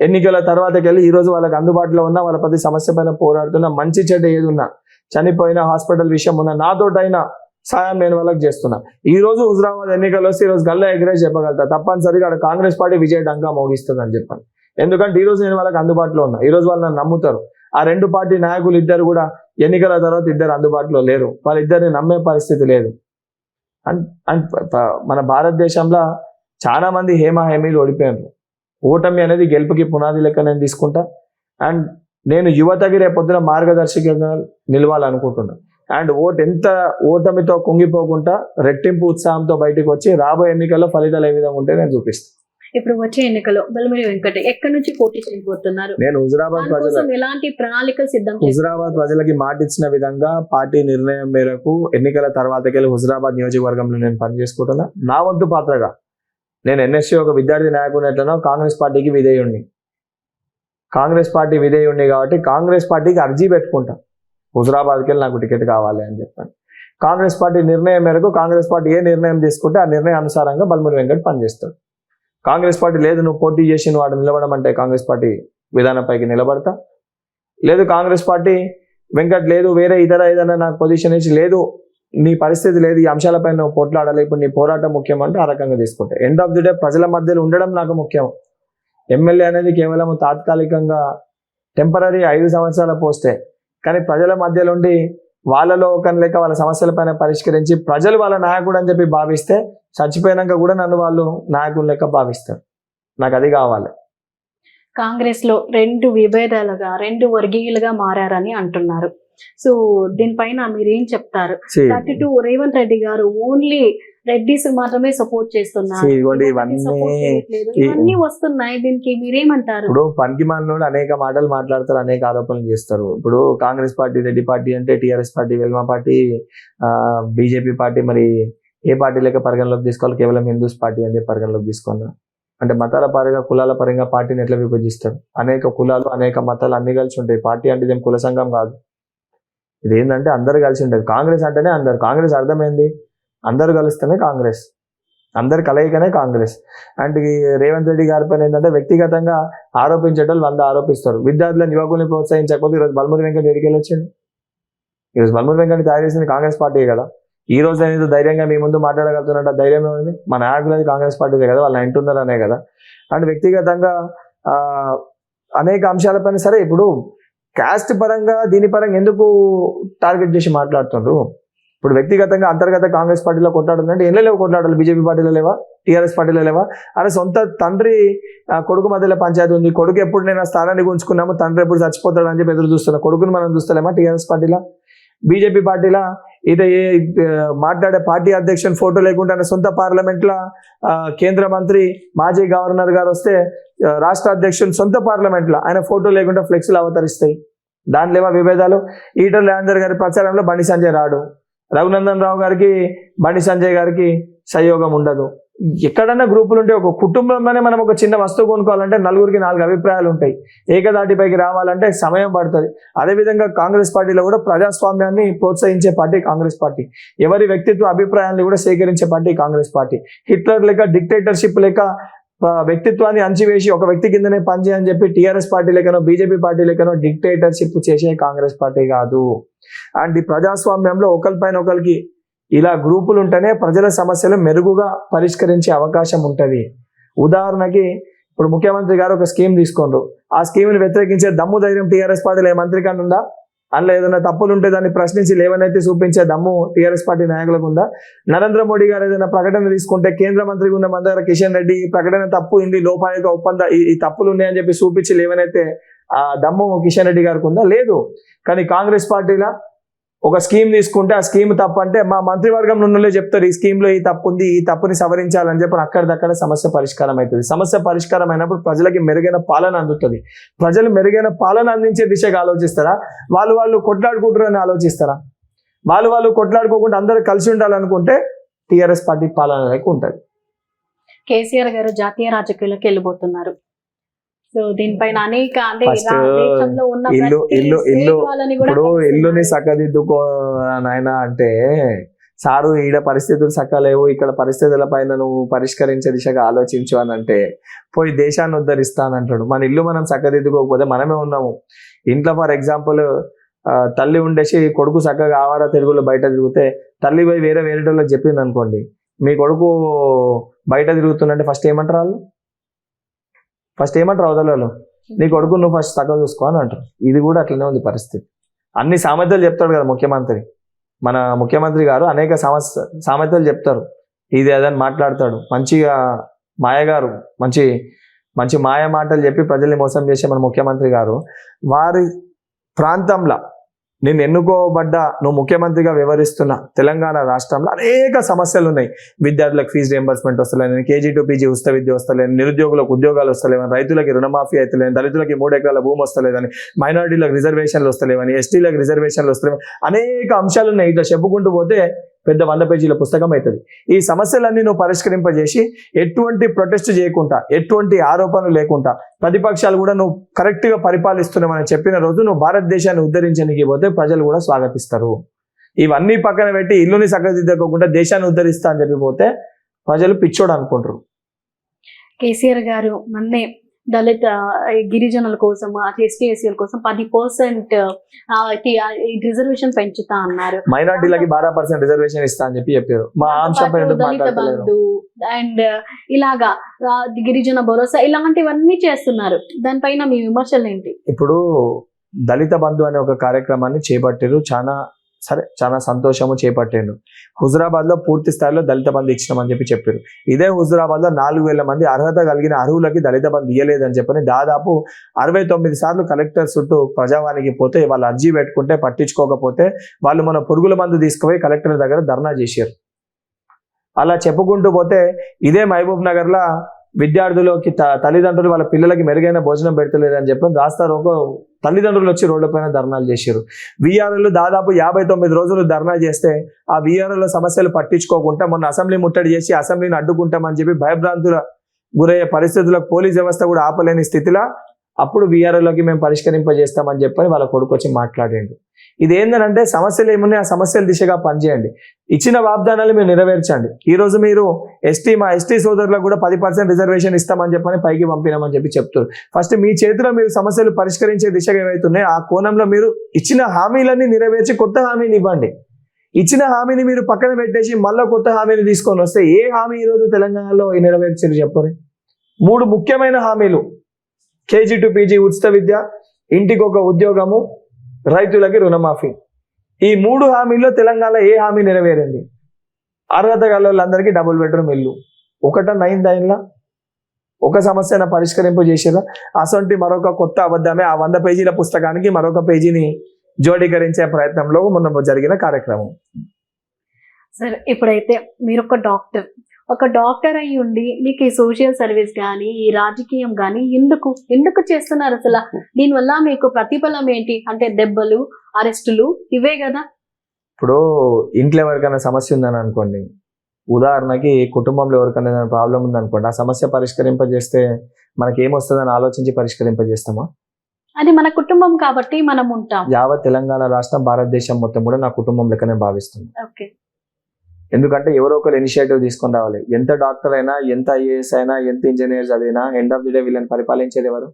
ఎన్నికల తర్వాతకి వెళ్ళి ఈ రోజు వాళ్ళకి అందుబాటులో ఉన్న వాళ్ళ ప్రతి సమస్య పైన పోరాడుతున్న, మంచి చెడ్డ ఏది ఉన్నా, చనిపోయిన హాస్పిటల్ విషయం ఉన్న, నాతోటైనా సాయం నేను వాళ్ళకి చేస్తున్నా. ఈ రోజు హుజరాబాద్ ఎన్నికలు వస్తే ఈ రోజు గల్లా ఎగరేసి చెప్పగలుగుతా, తప్పనిసరిగా అక్కడ కాంగ్రెస్ పార్టీ విజయ డంకా మోగిస్తుంది అని చెప్పాను. ఎందుకంటే ఈ రోజు నేను వాళ్ళకి అందుబాటులో ఉన్నా, ఈ రోజు వాళ్ళు నన్ను నమ్ముతారు. ఆ 2 పార్టీ నాయకులు ఇద్దరు కూడా ఎన్నికల తర్వాత ఇద్దరు అందుబాటులో లేరు, వాళ్ళిద్దరిని నమ్మే పరిస్థితి లేదు. అండ్ మన భారతదేశంలో చాలా మంది హేమీలు ఓడిపోయారు. ఓటమి అనేది గెలుపుకి పునాది లెక్క నేను తీసుకుంటా. అండ్ నేను యువతకి రేపొద్దున మార్గదర్శకంగా నిలవాలనుకుంటున్నాను. అండ్ ఎంత ఓటమితో కుంగిపోకుండా రెట్టింపు ఉత్సాహంతో బయటకు వచ్చి రాబోయే ఎన్నికల్లో ఫలితాలు ఏ విధంగా ఉంటే నేను చూపిస్తాను. ఇప్పుడు వచ్చే ఎన్నికల్లో బల్మూరి వెంకట్ ఎక్కడి నుంచి పోటీ చేయబోతున్నారు? నేను హుజరాబాద్ ఎలాంటి ప్రణాళికలు సిద్ధం హుజరాబాద్ ప్రజలకి మాట ఇచ్చిన విధంగా పార్టీ నిర్ణయం మేరకు ఎన్నికల తర్వాతకెళ్ళి హుజరాబాద్ నియోజకవర్గంలో నేను పనిచేసుకుంటున్నా. నా వంతు పాత్రగా నేను NSC ఒక విద్యార్థి నాయకుని ఎట్లనో కాంగ్రెస్ పార్టీకి విధేయుణ్ణి. కాంగ్రెస్ పార్టీ విధేయుణ్ణి కాబట్టి కాంగ్రెస్ పార్టీకి అర్జీ పెట్టుకుంటా, హుజరాబాద్కి వెళ్ళి నాకు టికెట్ కావాలి అని చెప్పాను. కాంగ్రెస్ పార్టీ నిర్ణయం మేరకు కాంగ్రెస్ పార్టీ ఏ నిర్ణయం తీసుకుంటే ఆ నిర్ణయం అనుసారంగా బల్మూరి వెంకట్ పనిచేస్తాడు. కాంగ్రెస్ పార్టీ లేదు నువ్వు పోటీ చేసి వాడు నిలబడమంటే కాంగ్రెస్ పార్టీ విధానంపైకి నిలబడతా. లేదు కాంగ్రెస్ పార్టీ వెంకట్ లేదు వేరే ఏదైనా నాకు పొజిషన్ ఇచ్చి లేదు నీ పరిస్థితి లేదు, ఈ అంశాలపై నువ్వు పోట్లాడాలి, ఇప్పుడు నీ పోరాటం ముఖ్యం అంటే ఆ రకంగా తీసుకుంటే ఎండ్ ఆఫ్ ది డే ప్రజల మధ్యలో ఉండడం నాకు ముఖ్యం. ఎమ్మెల్యే అనేది కేవలం తాత్కాలికంగా టెంపరీ 5 సంవత్సరాల పోస్టే, కానీ ప్రజల మధ్యలో ఉండి వాళ్ళలో ఒక లెక్క వాళ్ళ సమస్యలపైన పరిష్కరించి ప్రజలు వాళ్ళ నాయకుడు అని చెప్పి భావిస్తే చచ్చిపోయినాక కూడా నన్ను వాళ్ళు నాయకుడు లెక్క భావిస్తారు. నాకు అది కావాలి. కాంగ్రెస్ లో 2 విభేదాలుగా 2 వర్గీయులుగా మారారని అంటున్నారు. సో దీనిపైన మీరేం చెప్తారు? 32 రేవంత్ రెడ్డి గారు ఓన్లీ రెడ్డిస్ మాత్రమే సపోర్ట్ చేస్తున్నారు, ఇవన్నీ వస్తున్నాయి, దీనికి మీరేమంటారు? ఇప్పుడు పనికి మాలినోడు అనేక మాటలు మాట్లాడతారు, అనేక ఆరోపణలు చేస్తారు. ఇప్పుడు కాంగ్రెస్ పార్టీ రెడ్డి పార్టీ అంటే TRS party Velama party BJP party మరి ఏ పార్టీ లెక్క పరిగణలోకి తీసుకోవాలి? కేవలం హిందూస్ పార్టీ అని పరిగణలోకి తీసుకోవాలి. అంటే మతాల పరంగా కులాల పరంగా పార్టీని ఎట్లా విభజిస్తారు? అనేక కులాలు అనేక మతాలు అన్ని కలిసి ఉంటాయి. పార్టీ అంటే ఇదేం కుల సంఘం కాదు, ఇది ఏంటంటే అందరు కలిసి ఉంటుంది. కాంగ్రెస్ అంటేనే అందరు. కాంగ్రెస్ అర్థమైంది, అందరు కలిస్తేనే కాంగ్రెస్, అందరు కలయికనే కాంగ్రెస్. అండ్ రేవంత్ రెడ్డి గారి పైన ఏంటంటే వ్యక్తిగతంగా ఆరోపించేటోళ్ళు 100 ఆరోపిస్తారు. విద్యార్థులను యువకుల్ని ప్రోత్సహించకపోతే ఈరోజు బల్మూరి వెంకట్ ఎడికి వెళ్ళొచ్చాడు. ఈరోజు బల్మూరి వెంకట్ తయారు చేసింది కాంగ్రెస్ పార్టీ కదా. ఈ రోజు అనేది ధైర్యంగా మీ ముందు మాట్లాడగలుగుతున్నట్టు ధైర్యం ఏమైంది? మా నాయకులది కాంగ్రెస్ పార్టీదే కదా, వాళ్ళు అంటున్నారనే కదా. అండ్ వ్యక్తిగతంగా అనేక అంశాలపైన సరే ఇప్పుడు క్యాస్ట్ పరంగా దీని పరంగా ఎందుకు టార్గెట్ చేసి మాట్లాడుతుండ్రు? ఇప్పుడు వ్యక్తిగతంగా అంతర్గత కాంగ్రెస్ పార్టీలో కొట్లాడాలంటే ఏం లేవు కొట్లాడాలి, బీజేపీ పార్టీలో లేవా, టీఆర్ఎస్ పార్టీలో లేవా? అరే సొంత తండ్రి కొడుకు మధ్యలో పంచాయతీ ఉంది. కొడుకు ఎప్పుడు నేను ఆ స్థానాన్ని గుంచుకున్నాము, తండ్రి ఎప్పుడు చచ్చిపోతాడు అని చెప్పి ఎదురు చూస్తున్నా. కొడుకుని మనం చూస్తలేమా టీఆర్ఎస్ పార్టీలో? బీజేపీ పార్టీలో ఇదే మాట్లాడే పార్టీ అధ్యక్షుని ఫోటో లేకుండా సొంత పార్లమెంట్లో కేంద్ర మంత్రి మాజీ గవర్నర్ గారు వస్తే రాష్ట్ర అధ్యక్షుని సొంత పార్లమెంట్లో ఆయన ఫోటో లేకుండా ఫ్లెక్స్లు అవతరిస్తాయి. దాంట్లో ఏమో విభేదాలు. ఈటల రాజేందర్ గారి ప్రచారంలో బండి సంజయ్ రాడు, రఘునందన్ రావు గారికి బండి సంజయ్ గారికి సహయోగం ఉండదు. ఎక్కడన్నా గ్రూపులు ఉంటే ఒక కుటుంబంలోనే మనం ఒక చిన్న వస్తువు కొనుక్కోవాలంటే 4 అభిప్రాయాలు ఉంటాయి. ఏకదాటిపైకి రావాలంటే సమయం పడుతుంది. అదేవిధంగా కాంగ్రెస్ పార్టీలో కూడా ప్రజాస్వామ్యాన్ని ప్రోత్సహించే పార్టీ కాంగ్రెస్ పార్టీ, ఎవరి వ్యక్తిత్వ అభిప్రాయాన్ని కూడా సేకరించే పార్టీ కాంగ్రెస్ పార్టీ. హిట్లర్ లెక్క డిక్టేటర్షిప్ లెక్క వ్యక్తిత్వాన్ని అంచివేసి ఒక వ్యక్తి కిందనే పనిచేయని చెప్పి టీఆర్ఎస్ పార్టీ లెక్కనో బీజేపీ పార్టీ లెక్కనో డిక్టేటర్షిప్ చేసే కాంగ్రెస్ పార్టీ కాదు. అండ్ ఈ ప్రజాస్వామ్యంలో ఒకరిపైన ఒకరికి ఇలా గ్రూపులు ఉంటేనే ప్రజల సమస్యలు మెరుగుగా పరిష్కరించే అవకాశం ఉంటుంది. ఉదాహరణకి ఇప్పుడు ముఖ్యమంత్రి గారు ఒక స్కీమ్ తీసుకుండ్రు, ఆ స్కీమ్ని వ్యతిరేకించే దమ్ము ధైర్యం టీఆర్ఎస్ పార్టీలో ఏ మంత్రి కన్నా ఉందా? అందులో ఏదైనా తప్పులు ఉంటే దాన్ని ప్రశ్నించి లేవనైతే చూపించే దమ్ము టీఆర్ఎస్ పార్టీ నాయకులకు ఉందా? నరేంద్ర మోడీ గారు ఏదైనా ప్రకటన తీసుకుంటే కేంద్ర మంత్రిగా ఉన్న మన దగ్గర కిషన్ రెడ్డి ఈ ప్రకటన తప్పు ఇంది లోపాయక ఒప్పంద ఈ తప్పులు ఉన్నాయని చెప్పి చూపించి లేవనైతే ఆ దమ్ము కిషన్ రెడ్డి గారికి ఉందా? లేదు. కానీ కాంగ్రెస్ పార్టీలో ఒక స్కీమ్ తీసుకుంటే ఆ స్కీమ్ తప్పు అంటే మా మంత్రివర్గం నుండి చెప్తారు ఈ స్కీమ్ లో ఈ తప్పు ఉంది, ఈ తప్పుని సవరించాలని చెప్పి అక్కడిదక్కడ సమస్య పరిష్కారం అవుతుంది. సమస్య పరిష్కారం అయినప్పుడు ప్రజలకి మెరుగైన పాలన అందుతుంది. ప్రజలు మెరుగైన పాలన అందించే దిశగా ఆలోచిస్తారా? వాళ్ళు కొట్లాడుకుంటారని ఆలోచిస్తారా? వాళ్ళు కొట్లాడుకోకుండా అందరూ కలిసి ఉండాలనుకుంటే టీఆర్ఎస్ పార్టీ పాలనలోకి ఉంటుంది. కేసీఆర్ గారు జాతీయ రాజకీయాలకు వెళ్ళిపోతున్నారు. సో దీనిపైన అనేక అంటే First దేశంలో ఉన్న ఇల్లు ప్రతి ఇల్లు state ఇల్లు వాళ్ళని కూడా ఇప్పుడు ఇల్లుని కలుస్తున్నారు. చక్కదిద్దుకో నాయన అంటే సారు ఈడ పరిస్థితులు చక్కలేవు, ఇక్కడ పరిస్థితుల పైన నువ్వు పరిష్కరించే దిశగా ఆలోచించు అని అంటే పోయి దేశాన్ని ఉద్ధరిస్తానంటాడు. మన ఇల్లు మనం చక్కదిద్దుకోకపోతే మనమే ఉన్నాము ఇంట్లో. ఫర్ ఎగ్జాంపుల్ తల్లి ఉండేసి కొడుకు చక్కగా ఆవారా తెలుగులో బయట తిరిగితే తల్లి పోయి వేరే వాళ్ళకి చెప్పింది అనుకోండి, మీ కొడుకు బయట తిరుగుతుందంటే ఫస్ట్ ఏమంటారు వాళ్ళు? ఫస్ట్ ఏమంటారు అవతలలో? నీ కొడుకు నువ్వు ఫస్ట్ చక్కగా చూసుకో అని అంటారు. ఇది కూడా అట్లనే ఉంది పరిస్థితి. అన్ని సామెతలు చెప్తాడు కదా ముఖ్యమంత్రి, మన ముఖ్యమంత్రి గారు అనేక సామెతలు చెప్తారు, ఇది అదని మాట్లాడతాడు. మంచిగా మాయగారు మంచి మంచి మాయ మాటలు చెప్పి ప్రజల్ని మోసం చేసే మన ముఖ్యమంత్రి గారు వారి ప్రాంతంలో నేను ఎన్నుకోబడ్డ నువ్వు ముఖ్యమంత్రిగా వివరిస్తున్న తెలంగాణ రాష్ట్రంలో అనేక సమస్యలు ఉన్నాయి. విద్యార్థులకు ఫీజు రియంబర్స్మెంట్ వస్తలేని, KG to PG ఉచిత విద్య వస్తలేని, నిరుద్యోగులకు ఉద్యోగాలు వస్తలేవని, రైతులకి రుణమాఫీ అవుతలేని, దళితులకి 3 ఎకరాల భూమి వస్తలేదని, మైనారిటీలకు రిజర్వేషన్లు వస్తలేవని, STలకు రిజర్వేషన్లు వస్తలేవని అనేక అంశాలు ఉన్నాయి. ఇట్లా చెప్పుకుంటూ పోతే పెద్ద 100 పేజీల పుస్తకం అవుతుంది. ఈ సమస్యలన్నీ నువ్వు పరిష్కరింపజేసి ఎటువంటి ప్రొటెస్ట్ చేయకుండా, ఎటువంటి ఆరోపణలు లేకుండా, ప్రతిపక్షాలు కూడా నువ్వు కరెక్ట్గా పరిపాలిస్తున్నామని చెప్పిన రోజు నువ్వు భారతదేశాన్ని ఉద్ధరించడానికి పోతే ప్రజలు కూడా స్వాగతిస్తారు. ఇవన్నీ పక్కన పెట్టి ఇల్లుని చక్కదిద్దకోకుండా దేశాన్ని ఉద్ధరిస్తా అని చెప్పిపోతే ప్రజలు పిచ్చోడు అనుకుంటారు. కేసీఆర్ గారు మొన్నే దళిత గిరిజనుల కోసం ఎస్టీ ఎస్సీల కోసం 10% రిజర్వేషన్ పెంచుతా అన్నారు. మైనార్టీలకి 12% రిజర్వేషన్ ఇస్తా అని చెప్పారు. మా అంశం పైన ఎందుకు దళిత మాట్లాడతలేరు? బంధు అండ్ ఇలాగా గిరిజన భరోసా ఇలాంటివన్నీ చేస్తున్నారు. దానిపైన మీ విమర్శలు ఏంటి? ఇప్పుడు దళిత బంధు అనే ఒక కార్యక్రమాన్ని చేపట్టారు. చాలా సంతోషము చేపట్టాడు. హుజురాబాద్ లో పూర్తి స్థాయిలో దళిత బంధు ఇచ్చినామని చెప్పారు. ఇదే హుజురాబాద్ లో 4,000 మంది అర్హత కలిగిన అర్హులకి దళిత బంధు ఇయ్యలేదని చెప్పని దాదాపు 69 సార్లు కలెక్టర్ చుట్టూ ప్రజావానికి పోతే వాళ్ళు అర్జీ పెట్టుకుంటే పట్టించుకోకపోతే వాళ్ళు మన పురుగుల మందు తీసుకుపోయి కలెక్టర్ దగ్గర ధర్నా చేశారు. అలా చెప్పుకుంటూ పోతే ఇదే మహబూబ్ నగర్ లా విద్యార్థులకి తల్లిదండ్రులు వాళ్ళ పిల్లలకి మెరుగైన భోజనం పెడతలేరు అని చెప్పి రాస్తారు. తల్లిదండ్రులు వచ్చి రోడ్లపైన ధర్నాలు చేశారు. VRL దాదాపు 59 రోజులు ధర్నా చేస్తే ఆ VRL సమస్యలు పట్టించుకోకుండా మొన్న అసెంబ్లీ ముట్టడి చేసి అసెంబ్లీని అడ్డుకుంటామని చెప్పి భయభ్రాంతుల గురయ్యే పరిస్థితులకు పోలీస్ వ్యవస్థ కూడా ఆపలేని స్థితిలో అప్పుడు VRLకి మేము పరిష్కరింపజేస్తామని చెప్పని వాళ్ళ కొడుకు వచ్చి మాట్లాడిండు. ఇది ఏంటంటే సమస్యలు ఏమున్నాయి ఆ సమస్యల దిశగా పనిచేయండి, ఇచ్చిన వాగ్దానాలు మీరు నెరవేర్చండి. ఈ రోజు మీరు మా ఎస్టీ సోదరులకు కూడా 10% రిజర్వేషన్ ఇస్తామని చెప్పని పైకి పంపినామని చెప్తారు. ఫస్ట్ మీ చేతిలో మీరు సమస్యలు పరిష్కరించే దిశగా ఏవైతున్నాయి ఆ కోణంలో మీరు ఇచ్చిన హామీలన్నీ నెరవేర్చి కొత్త హామీని ఇవ్వండి. ఇచ్చిన హామీని మీరు పక్కన పెట్టేసి మళ్ళీ కొత్త హామీని తీసుకొని వస్తే ఏ హామీ ఈరోజు తెలంగాణలో నెరవేర్చారు చెప్పరు? 3 ముఖ్యమైన హామీలు, KG to PG ఉచిత విద్య, ఇంటికి ఒక ఉద్యోగము, రైతులకి రుణమాఫీ. ఈ 3 హామీల్లో తెలంగాణలో ఏ హామీ నెరవేరింది? అర్హత గల వాళ్ళందరికీ డబుల్ బెడ్రూమ్ ఇల్లు ఒకటన్నా అయిందా? ఇంట్లో ఒక సమస్యను పరిష్కరింపు చేసేదా? అసొంటి మరొక కొత్త అబద్ధమే ఆ 100 పేజీల పుస్తకానికి మరొక పేజీని జోడీకరించే ప్రయత్నంలో మొన్న జరిగిన కార్యక్రమం. సరే, ఇప్పుడైతే మీరు ఒక డాక్టర్ అయి ఉండి మీకు ఈ సోషల్ సర్వీస్ కానీ ఈ రాజకీయం కానీ ఎందుకు చేస్తున్నారు అసలు? దీనివల్ల మీకు ప్రతిఫలం ఏంటి? అంటే దెబ్బలు, అరెస్టులు ఇవే కదా. ఇప్పుడు ఇంట్లో ఎవరికైనా సమస్య ఉందని అనుకోండి, ఉదాహరణకి కుటుంబంలో ఎవరికైనా ప్రాబ్లం ఉందనుకోండి, ఆ సమస్య పరిష్కరింపజేస్తే మనకి ఏమొస్తుందని ఆలోచించి పరిష్కరింపజేస్తామా? అది మన కుటుంబం కాబట్టి మనం ఉంటాం. యావత్ తెలంగాణ రాష్ట్రం, భారతదేశం మొత్తం కూడా నా కుటుంబం లెక్కనే భావిస్తుంది. ఓకే, ఎందుకంటే ఎవరో ఒకరు ఇనిషియేటివ్ తీసుకొని రావాలి. ఎంత డాక్టర్ అయినా, ఎంత IAS అయినా, ఎంత ఇంజనీర్స్ చదివినా ఎండ్ ఆఫ్ ది డే వీళ్ళని పరిపాలించేది ఎవరు?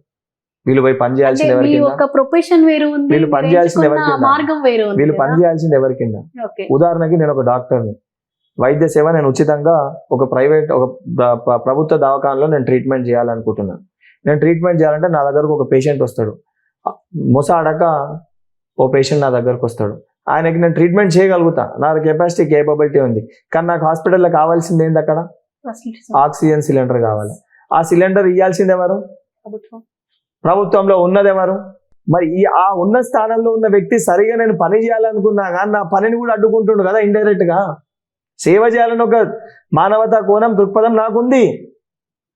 వీళ్ళు పోయి పని అంటే చేయాల్సింది ఎవరి మీ కింద? ఒక ప్రొఫెషన్ వేరు ఉంది, వీళ్ళు పని మీరు చేయాల్సింది ఎవరి ఎంచుకున్న కింద? మార్గం వేరు ఉంది వీళ్ళు పని కదా. చేయాల్సింది ఎవరి కింద? ఓకే. ఉదాహరణకి నేను ఒక డాక్టర్ని, వైద్య సేవ నేను ఉచితంగా ఒక ప్రభుత్వ దవాఖానలో నేను ట్రీట్మెంట్ చేయాలనుకుంటున్నాను. నేను ట్రీట్మెంట్ చేయాలంటే నా దగ్గరకు ఒక పేషెంట్ వస్తాడు, మొసాడక ఓ పేషెంట్ నా దగ్గరకు వస్తాడు, ఆయనకి నేను ట్రీట్మెంట్ చేయగలుగుతా, నా కెపాసిటీ కేపబిలిటీ ఉంది. కానీ నాకు హాస్పిటల్లో కావాల్సింది ఏంది? అక్కడ Facilities ఆక్సిజన్ సిలిండర్ కావాలి. ఆ సిలిండర్ ఇవ్వాల్సింది ఎవరు? ప్రభుత్వం. ప్రభుత్వంలో ఉన్నది ఎవరు? మరి ఆ ఉన్న స్థానంలో ఉన్న వ్యక్తి సరిగా నేను పని చేయాలనుకున్నా కానీ నా పనిని కూడా అడ్డుకుంటుండు కదా ఇండైరెక్ట్ గా. సేవ చేయాలని ఒక మానవతా కోణం దృక్పథం నాకుంది,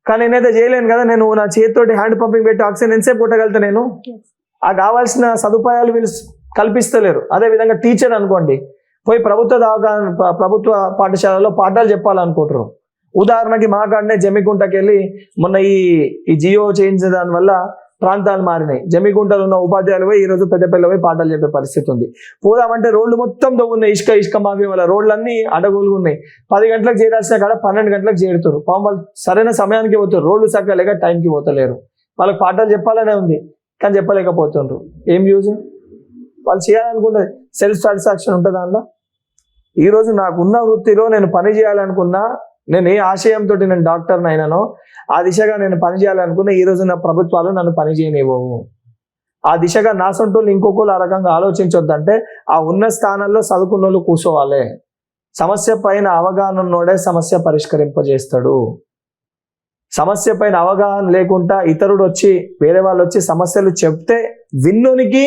కానీ నేనైతే చేయలేను కదా. నేను నా చేతితోటి హ్యాండ్ పంపింగ్ పెట్టి ఆక్సిజన్ ఎంతసేపు కొట్టగలుగుతా నేను? Yes. ఆ కావాల్సిన సదుపాయాలు వీళ్ళు కల్పిస్తలేరు. అదే విధంగా టీచర్ అనుకోండి, పోయి ప్రభుత్వ పాఠశాలలో పాఠాలు చెప్పాలనుకుంటారు. ఉదాహరణకి మా కాడనే జమ్మికుంటకి వెళ్ళి మొన్న ఈ జియో చేంజ్ దాని వల్ల ప్రాంతాలు మారినాయి. జమ్మికుంటలో ఉన్న ఉపాధ్యాయులు పోయి ఈరోజు పెద్దపల్లి పోయి పాఠాలు చెప్పే పరిస్థితి ఉంది. పోదామంటే రోడ్లు మొత్తం ఉన్నాయి, ఇసుక మాఫియా వల్ల రోడ్లన్నీ అడగులుగా ఉన్నాయి. 10 గంటలకు చేరాల్సిన కాడ 12 గంటలకు చేరుతారు. పాపం వాళ్ళు సరైన సమయానికి పోతారు, రోడ్లు చక్కగా లేక టైంకి పోతలేరు. వాళ్ళకి పాఠాలు చెప్పాలనే ఉంది కానీ చెప్పలేకపోతుండ్రు. ఏం యూజ్? వాళ్ళు చేయాలనుకున్నది సెల్ఫ్ సాటిస్ఫాక్షన్ ఉంటుంది దానిలో. ఈరోజు నాకున్న వృత్తిలో నేను పని చేయాలనుకున్నా, నేను ఏ ఆశయంతో నేను డాక్టర్ని అయినానో ఆ దిశగా నేను పని చేయాలనుకున్నా, ఈరోజు నా ప్రభుత్వాలు నన్ను పని చేయనివ్వవు. ఆ దిశగా నా సొంటోళ్ళు ఇంకొకరు ఆ రకంగా ఆలోచించొద్దంటే ఆ ఉన్న స్థానాల్లో చదువుకున్న వాళ్ళు కూర్చోవాలి. సమస్య పైన అవగాహన ఉన్నోడే సమస్య పరిష్కరింపజేస్తాడు. సమస్య పైన అవగాహన లేకుండా ఇతరుడు వచ్చి వేరే వాళ్ళు వచ్చి సమస్యలు చెప్తే విన్నోనికి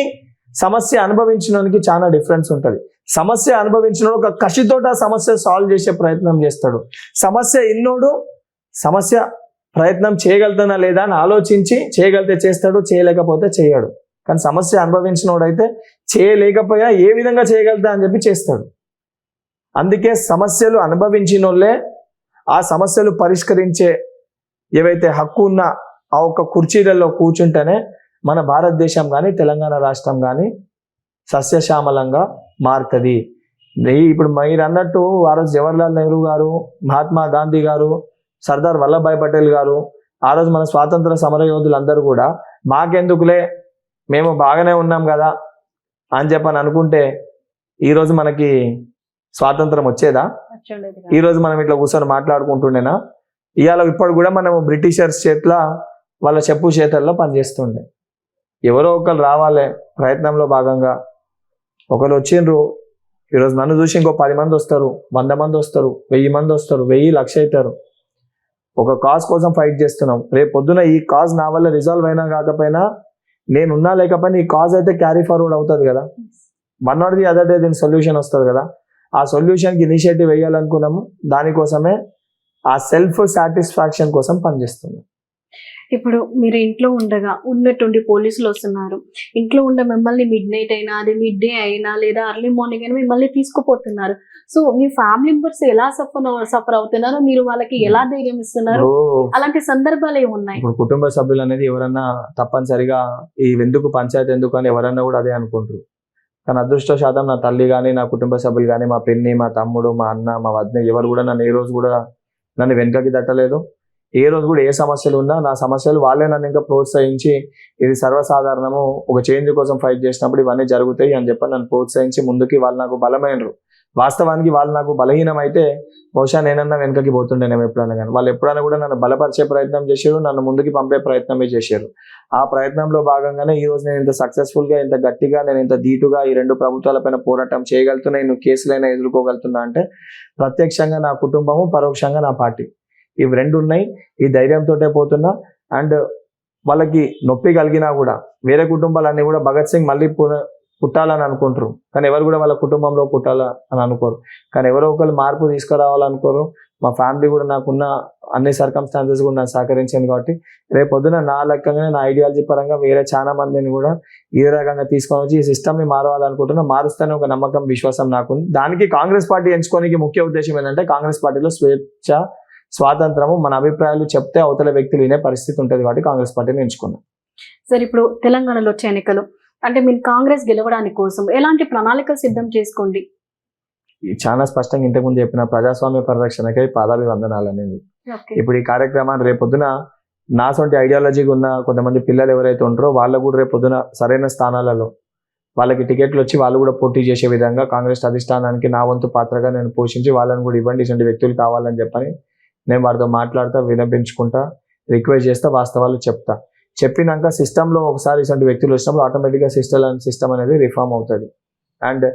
సమస్య అనుభవించడానికి చాలా డిఫరెన్స్ ఉంటుంది. సమస్య అనుభవించిన ఒక కసితోట సమస్య సాల్వ్ చేసే ప్రయత్నం చేస్తాడు. సమస్య ఇన్నోడు సమస్య ప్రయత్నం చేయగలుగుతానా లేదా అని ఆలోచించి చేయగలిగితే చేస్తాడు, చేయలేకపోతే చేయడు. కానీ సమస్య అనుభవించినోడైతే చేయలేకపోయినా ఏ విధంగా చేయగలుగుతా అని చెప్పి చేస్తాడు. అందుకే సమస్యలు అనుభవించిన వాళ్ళే ఆ సమస్యలు పరిష్కరించే ఏవైతే హక్కు ఉన్న ఆ ఒక్క కుర్చీలలో కూర్చుంటేనే మన భారతదేశం కానీ తెలంగాణ రాష్ట్రం కానీ సస్యశ్యామలంగా మారుతుంది. ఇప్పుడు మీరు అన్నట్టు ఆ రోజు జవహర్లాల్ నెహ్రూ గారు, మహాత్మా గాంధీ గారు, సర్దార్ వల్లభాయ్ పటేల్ గారు, ఆ రోజు మన స్వాతంత్ర సమరయోధులందరూ కూడా మాకెందుకులే మేము బాగానే ఉన్నాం కదా అని చెప్పని అనుకుంటే ఈరోజు మనకి స్వాతంత్రం వచ్చేదా? ఈరోజు మనం ఇట్లా కూర్చొని మాట్లాడుకుంటుండేనా? ఇవాళ ఇప్పుడు కూడా మనం బ్రిటిషర్స్ చేతిలో వాళ్ళ చెప్పు చేతల్లో పనిచేస్తుండే. ఎవరో ఒకరు రావాలి ప్రయత్నంలో భాగంగా. ఒకరు వచ్చిండ్రు, ఈరోజు నన్ను చూసి ఇంకో 10 మంది వస్తారు, 100 మంది వస్తారు, 1000 మంది వస్తారు, 1000 లక్ష అవుతారు. ఒక కాజ్ కోసం ఫైట్ చేస్తున్నాం. రేపు పొద్దున ఈ కాజ్ నా వల్ల రిజాల్వ్ అయినా కాకపోయినా, నేనున్నా లేకపోయినా ఈ కాజ్ అయితే క్యారీ ఫార్వర్డ్ అవుతుంది కదా. One not the other day దీని సొల్యూషన్ వస్తుంది కదా. ఆ సొల్యూషన్కి ఇనిషియేటివ్ వేయాలనుకున్నాము. దానికోసమే ఆ సెల్ఫ్ సాటిస్ఫాక్షన్ కోసం పనిచేస్తున్నాం. ఇప్పుడు మీరు ఇంట్లో ఉండగా ఉన్నట్టుండి పోలీసులు వస్తున్నారు, ఇంట్లో ఉండే మిమ్మల్ని మిడ్ అయినా, అది మిడ్ డే అయినా లేదా అర్లీ మార్నింగ్ అయినా మిమ్మల్ని తీసుకుపోతున్నారు. సో మీ ఫ్యామిలీ మెంబర్స్ ఎలా సఫర్ అవుతున్నారో, మీరు వాళ్ళకి ఎలా ధైర్యం ఇస్తున్నారు? అలాంటి సందర్భాలు ఏమున్నాయి? ఇప్పుడు కుటుంబ సభ్యులు అనేది ఎవరన్నా తప్పనిసరిగా ఈ ఎందుకు పంచాయతీ ఎందుకు అని ఎవరన్నా కూడా అదే అనుకుంటారు. కానీ అదృష్టశాతం నా తల్లి కానీ, నా కుటుంబ సభ్యులు కానీ, మా పిన్ని, మా తమ్ముడు, మా అన్న, మా వదిన ఎవరు కూడా నన్ను ఏ రోజు కూడా నన్ను వెనకకి తట్టలేదు. ఏ రోజు కూడా ఏ సమస్యలు ఉన్నా నా సమస్యలు వాళ్ళే నన్ను ఇంకా ప్రోత్సహించి, ఇది సర్వసాధారణము, ఒక చేంజ్ కోసం ఫైట్ చేసినప్పుడు ఇవన్నీ జరుగుతాయి అని చెప్పి నన్ను ప్రోత్సహించి ముందుకి వాళ్ళు నాకు బలమైనరు. వాస్తవానికి వాళ్ళు నాకు బలహీనం అయితే బహుశా నేనన్నా వెనకకి పోతుండేనేమో ఎప్పుడైనా. కానీ వాళ్ళు ఎప్పుడైనా కూడా నన్ను బలపరిచే ప్రయత్నం చేశారు, నన్ను ముందుకి పంపే ప్రయత్నమే చేశారు. ఆ ప్రయత్నంలో భాగంగానే ఈ రోజు నేను ఇంత సక్సెస్ఫుల్గా, ఇంత గట్టిగా, నేను ఇంత ధీటుగా ఈ 2 ప్రభుత్వాలపైన పోరాటం చేయగలుగుతున్నా, నేను కేసులైనా ఎదుర్కోగలుగుతున్నా అంటే ప్రత్యక్షంగా నా కుటుంబము, పరోక్షంగా నా పార్టీ, ఇవి 2 ఉన్నాయి. ఈ ధైర్యంతో పోతున్నా. అండ్ వాళ్ళకి నొప్పి కలిగినా కూడా వేరే కుటుంబాలన్నీ కూడా భగత్ సింగ్ మళ్ళీ పుట్టాలని అనుకుంటారు, కానీ ఎవరు కూడా వాళ్ళ కుటుంబంలో పుట్టాలా అని అనుకోరు. కానీ ఎవరో ఒకరు మార్పు తీసుకురావాలనుకోరు. మా ఫ్యామిలీ కూడా నాకున్న అన్ని సర్కమ్స్టాన్సెస్ కూడా నాకు సహకరించింది. కాబట్టి రేపు పొద్దున నా లెక్కగానే నా ఐడియాలజీ పరంగా వేరే చాలా మందిని కూడా ఈ రకంగా తీసుకొని వచ్చి ఈ సిస్టమ్ని మారవాలనుకుంటున్నా. మారుస్తానే ఒక నమ్మకం, విశ్వాసం నాకుంది. దానికి కాంగ్రెస్ పార్టీ ఎంచుకోనికి ముఖ్య ఉద్దేశం ఏంటంటే, కాంగ్రెస్ పార్టీలో స్వేచ్ఛ, స్వాతంత్రము, మన అభిప్రాయాలు చెప్తే అవతల వ్యక్తులు వినే పరిస్థితి ఉంటుంది. కాబట్టి కాంగ్రెస్ పార్టీని ఎంచుకున్నాం. సరే, ఇప్పుడు తెలంగాణలో వచ్చే ఎన్నికలు అంటే మీరు కాంగ్రెస్ గెలవడానికి కోసం ఎలాంటి ప్రణాళికలు సిద్ధం చేసుకోండి? చాలా స్పష్టంగా ఇంతకుముందు చెప్పిన ప్రజాస్వామ్య పరిరక్షణకై పాదాభివందనాలు అనేది. ఇప్పుడు ఈ కార్యక్రమాన్ని రేపొద్దున నాసొంటి ఐడియాలజీగా ఉన్న కొంతమంది పిల్లలు ఎవరైతే ఉంటారో వాళ్ళకు కూడా రేపు పొద్దున సరైన స్థానాలలో వాళ్ళకి టికెట్లు వచ్చి వాళ్ళు కూడా పోటీ చేసే విధంగా కాంగ్రెస్ అధిష్టానానికి నా వంతు పాత్రగా నేను పోషించి వాళ్ళని కూడా ఇవ్వండి, ఇటువంటి వ్యక్తులు కావాలని చెప్పని నేను వారితో మాట్లాడుతూ వినిపించుకుంటా, రిక్వెస్ట్ చేస్తా, వాస్తవాలు చెప్తా. చెప్పినాక సిస్టంలో ఒకసారి ఇటువంటి వ్యక్తులు వచ్చినప్పుడు ఆటోమేటిక్గా సిస్టమ్ అనేది రిఫార్మ్ అవుతుంది. అండ్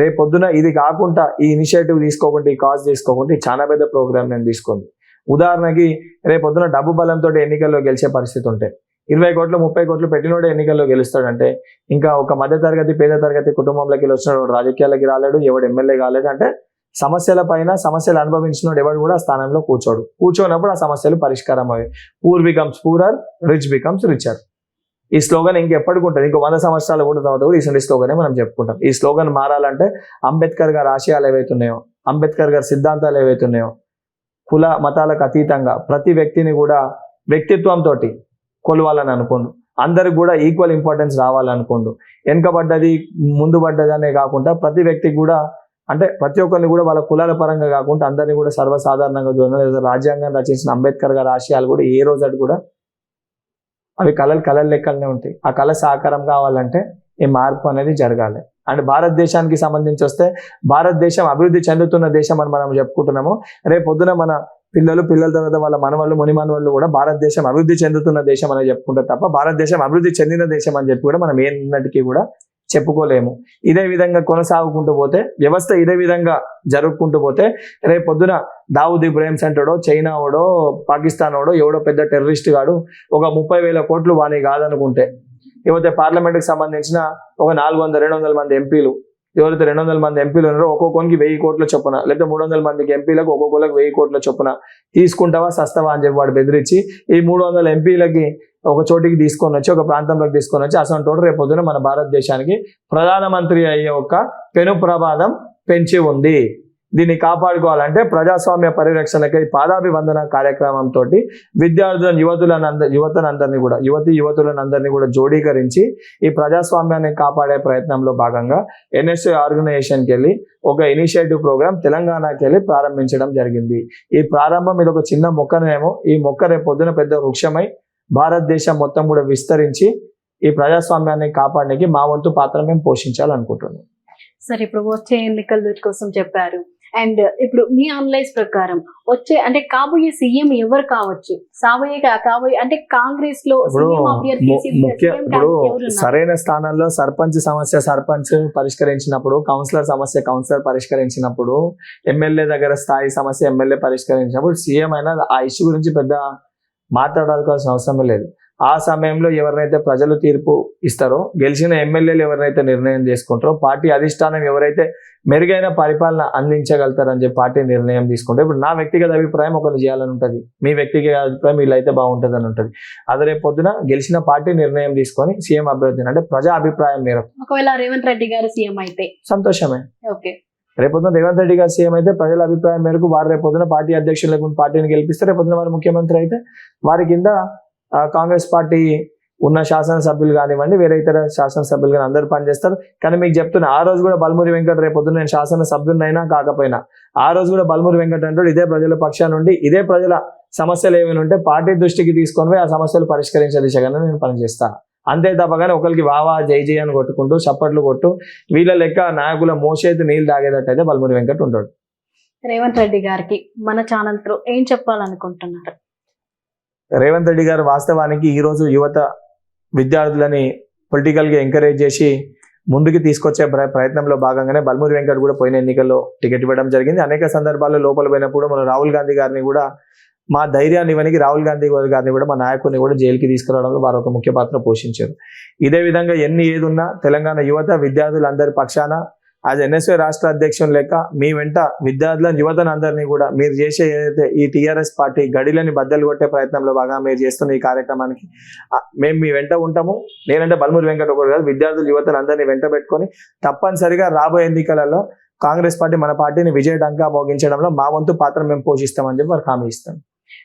రేపు పొద్దున ఇది కాకుండా ఈ ఇనిషియేటివ్ తీసుకోకుండా, ఈ కాజ్ తీసుకోకుండా, ఈ చాలా పెద్ద ప్రోగ్రామ్ నేను తీసుకుంది. ఉదాహరణకి రేపు పొద్దున డబ్బు బలంతో ఎన్నికల్లో గెలిచే పరిస్థితి ఉంటే 20 కోట్లు 30 కోట్లు పెట్టినోడే ఎన్నికల్లో గెలుస్తాడంటే ఇంకా ఒక మధ్య తరగతి పేద తరగతి కుటుంబంలోకి వచ్చిన రాజకీయాలకి రాలేడు, ఎవడు ఎమ్మెల్యే కాలేడు. అంటే సమస్యల పైన సమస్యలు అనుభవించినోడు ఎవడు కూడా స్థానంలో కూర్చోనప్పుడు ఆ సమస్యలు పరిష్కారం అయ్యాయి. Poor becomes poorer, rich becomes richer. ఈ స్లోగన్ ఇంకెప్పటికి ఉంటుంది, ఇంకో 100 సంవత్సరాల కూడా తర్వాత కూడా ఈ స్లోగనే మనం చెప్పుకుంటాం. ఈ స్లోగన్ మారాలంటే అంబేద్కర్ గారి ఆశయాలు ఏవైతున్నాయో, అంబేద్కర్ గారి సిద్ధాంతాలు ఏవైతున్నాయో, కుల మతాలకు అతీతంగా ప్రతి వ్యక్తిని కూడా వ్యక్తిత్వంతో కొలవాలని అనుకోండు, అందరికి కూడా ఈక్వల్ ఇంపార్టెన్స్ రావాలనుకోండు. వెనుకబడ్డది ముందు పడ్డది అనే కాకుండా ప్రతి వ్యక్తికి కూడా, అంటే ప్రతి ఒక్కరిని కూడా వాళ్ళ కులాల పరంగా కాకుండా అందరినీ కూడా సర్వసాధారణంగా చూడాలి. రాజ్యాంగం రచించిన అంబేద్కర్ గారి ఆశయాలు కూడా ఏ రోజు కూడా అవి కళలు లెక్కలనే ఉంటాయి. ఆ కళ సాకారం కావాలంటే ఈ మార్పు అనేది జరగాలి. అండ్ భారతదేశానికి సంబంధించి వస్తే భారతదేశం అభివృద్ధి చెందుతున్న దేశం అని మనం చెప్పుకుంటున్నాము. రేపు పొద్దున మన పిల్లల తర్వాత వాళ్ళ మనవాళ్ళు మునిమనవాళ్ళు కూడా భారతదేశం అభివృద్ధి చెందుతున్న దేశం అని చెప్పుకుంటారు తప్ప భారతదేశం అభివృద్ధి చెందిన దేశం అని చెప్పి కూడా మనం ఏన్నటికీ కూడా చెప్పుకోలేము. ఇదే విధంగా కొనసాగుకుంటూ పోతే, వ్యవస్థ ఇదే విధంగా జరుపుకుంటూ పోతే రేపు పొద్దున దావుద్ ఇబ్రాహిం సెంటర్డో, చైనా ఓడో, పాకిస్తాన్ ఓడో, ఎవడో పెద్ద టెర్రరిస్ట్ గాడు ఒక 30,000 కోట్లు వాని కాదనుకుంటే, లేకపోతే పార్లమెంట్కి సంబంధించిన ఒక 400-200 మంది ఎంపీలు, ఎవరైతే 200 మంది ఎంపీలు ఉన్నారో ఒక్కొక్కరికి 1000 కోట్ల చొప్పున, లేకపోతే 300 మందికి ఎంపీలకు ఒక్కొక్కరికి 1000 కోట్ల చొప్పున తీసుకుంటావా సస్తవా అని చెప్పి వాడు బెదిరించి ఈ 300 ఎంపీలకి ఒక చోటికి తీసుకొని వచ్చి, ఒక ప్రాంతంలోకి తీసుకొని వచ్చి అసలు రేపు పొద్దున మన భారతదేశానికి ప్రధానమంత్రి అయ్యే ఒక పెను ప్రమాదం పెంచి ఉంది. దీన్ని కాపాడుకోవాలంటే ప్రజాస్వామ్య పరిరక్షణకై పాదాభివందన కార్యక్రమంతో విద్యార్థులను యువతులందరినీ కూడా జోడీకరించి ఈ ప్రజాస్వామ్యాన్ని కాపాడే ప్రయత్నంలో భాగంగా ఎన్ఎస్ఏ ఆర్గనైజేషన్కి వెళ్ళి ఒక ఇనిషియేటివ్ ప్రోగ్రామ్ తెలంగాణకి వెళ్ళి ప్రారంభించడం జరిగింది. ఈ ప్రారంభం ఇది ఒక చిన్న మొక్కనేమో, ఈ మొక్క రేపు పొద్దున పెద్ద వృక్షమై భారతదేశం మొత్తం కూడా విస్తరించి ఈ ప్రజాస్వామ్యాన్ని కాపాడడానికి మా వంతు పాత్ర మేము పోషించాలనుకుంటున్నాం. సరే, ఇప్పుడు వచ్చే ఎన్నికల కోసం చెప్పారు. అండ్ ఇప్పుడు మీ అనలైజ్ ప్రకారం వచ్చే అంటే కాబోయే సీఎం ఎవరు కావచ్చు? కాబోయే అంటే కాంగ్రెస్ లో సరైన స్థానాల్లో సర్పంచ్ సమస్య సర్పంచ్ పరిష్కరించినప్పుడు, కౌన్సిలర్ సమస్య కౌన్సిలర్ పరిష్కరించినప్పుడు, ఎమ్మెల్యే దగ్గర స్థాయి సమస్య ఎమ్మెల్యే పరిష్కరించినప్పుడు సీఎం అయినా ఆ ఇష్యూ గురించి పెద్ద మాట్లాడాల్సిన అవసరం లేదు. ఆ సమయంలో ఎవరినైతే ప్రజలు తీర్పు ఇస్తారో, గెలిచిన ఎమ్మెల్యేలు ఎవరైతే నిర్ణయం చేసుకుంటారో, పార్టీ అధిష్టానం ఎవరైతే మెరుగైన పరిపాలన అందించగలుగుతారని చెప్పి పార్టీ నిర్ణయం తీసుకుంటే, ఇప్పుడు నా వ్యక్తిగత అభిప్రాయం ఒకరు చేయాలని ఉంటుంది, మీ వ్యక్తిగత అభిప్రాయం ఇలా అయితే బాగుంటుంది అని ఉంటుంది. అదే రేపు పొద్దున గెలిచిన పార్టీ నిర్ణయం తీసుకొని సీఎం అభ్యర్థిని అంటే ప్రజా అభిప్రాయం మేరకు, ఒకవేళ రేవంత్ రెడ్డి గారు సీఎం అయితే సంతోషమే. ఓకే, రేపొద్దున రేవంత్ రెడ్డి గారు సీఎం అయితే ప్రజల అభిప్రాయం మేరకు వారు రేపొద్దున పార్టీ అధ్యక్షులు లేకుండా పార్టీని గెలిపిస్తే రేపొద్దున వారు ముఖ్యమంత్రి అయితే వారి కింద కాంగ్రెస్ పార్టీ ఉన్న శాసనసభ్యులు కానివ్వండి, వేరే ఇతర శాసనసభ్యులు కానీ అందరూ పనిచేస్తారు. కానీ మీకు చెప్తున్నా, ఆ రోజు కూడా బల్మూరి వెంకట్ రేపొద్దున నేను శాసనసభ్యునైనా కాకపోయినా ఆ రోజు కూడా బల్మూరి వెంకట్ అంటాడు ఇదే ప్రజల పక్షాన నుండి ఇదే ప్రజల సమస్యలు ఏమైనా ఉంటే పార్టీ దృష్టికి తీసుకొని ఆ సమస్యలు పరిష్కరించే దిశగానే నేను పనిచేస్తాను. అంతే తప్పగానే ఒకరికి వావా జై జై అని కొట్టుకుంటూ చప్పట్లు కొట్టు వీళ్ళ లెక్క నాయకుల మోసేది నీళ్ళు తాగేటట్టు అయితే బల్మూరి వెంకట్ ఉంటాడు. రేవంత్ రెడ్డి గారికి మన ఛానల్ తో ఏం చెప్పాలనుకుంటున్నారు? రేవంత్ రెడ్డి గారు వాస్తవానికి ఈరోజు యువత విద్యార్థులని పొలిటికల్గా ఎంకరేజ్ చేసి ముందుకు తీసుకొచ్చే ప్రయత్నంలో భాగంగానే బల్మూరి వెంకట్ కూడా పోయిన ఎన్నికల్లో టికెట్ ఇవ్వడం జరిగింది. అనేక సందర్భాల్లో లోపల పోయినప్పుడు మన రాహుల్ గాంధీ గారిని కూడా, మా ధైర్యాన్ని ఇవ్వడానికి రాహుల్ గాంధీ గారిని కూడా, మా నాయకుడిని కూడా జైలుకి తీసుకురావడంలో వారు ఒక ముఖ్య పాత్ర పోషించారు. ఇదే విధంగా ఏదున్నా తెలంగాణ యువత విద్యార్థులందరి పక్షాన యాజ్ ఎన్ఎస్ఏ రాష్ట్ర అధ్యక్షుని లెక్క మీ వెంట విద్యార్థులను యువతను అందరినీ కూడా మీరు చేసే ఏదైతే ఈ టీఆర్ఎస్ పార్టీ గడిలని బద్దలు కొట్టే ప్రయత్నంలో బాగా మీరు చేస్తున్న ఈ కార్యక్రమానికి మేము మీ వెంట ఉంటాము. నేనంటే బల్మూరి వెంకట్ ఒకరు కాదు, విద్యార్థులు యువతను అందరినీ వెంట పెట్టుకొని తప్పనిసరిగా రాబోయే ఎన్నికలలో కాంగ్రెస్ పార్టీ మన పార్టీని విజయడంగా మోగించడంలో మా వంతు పాత్ర మేము పోషిస్తామని చెప్పి వారికి హామీ ఇస్తాం.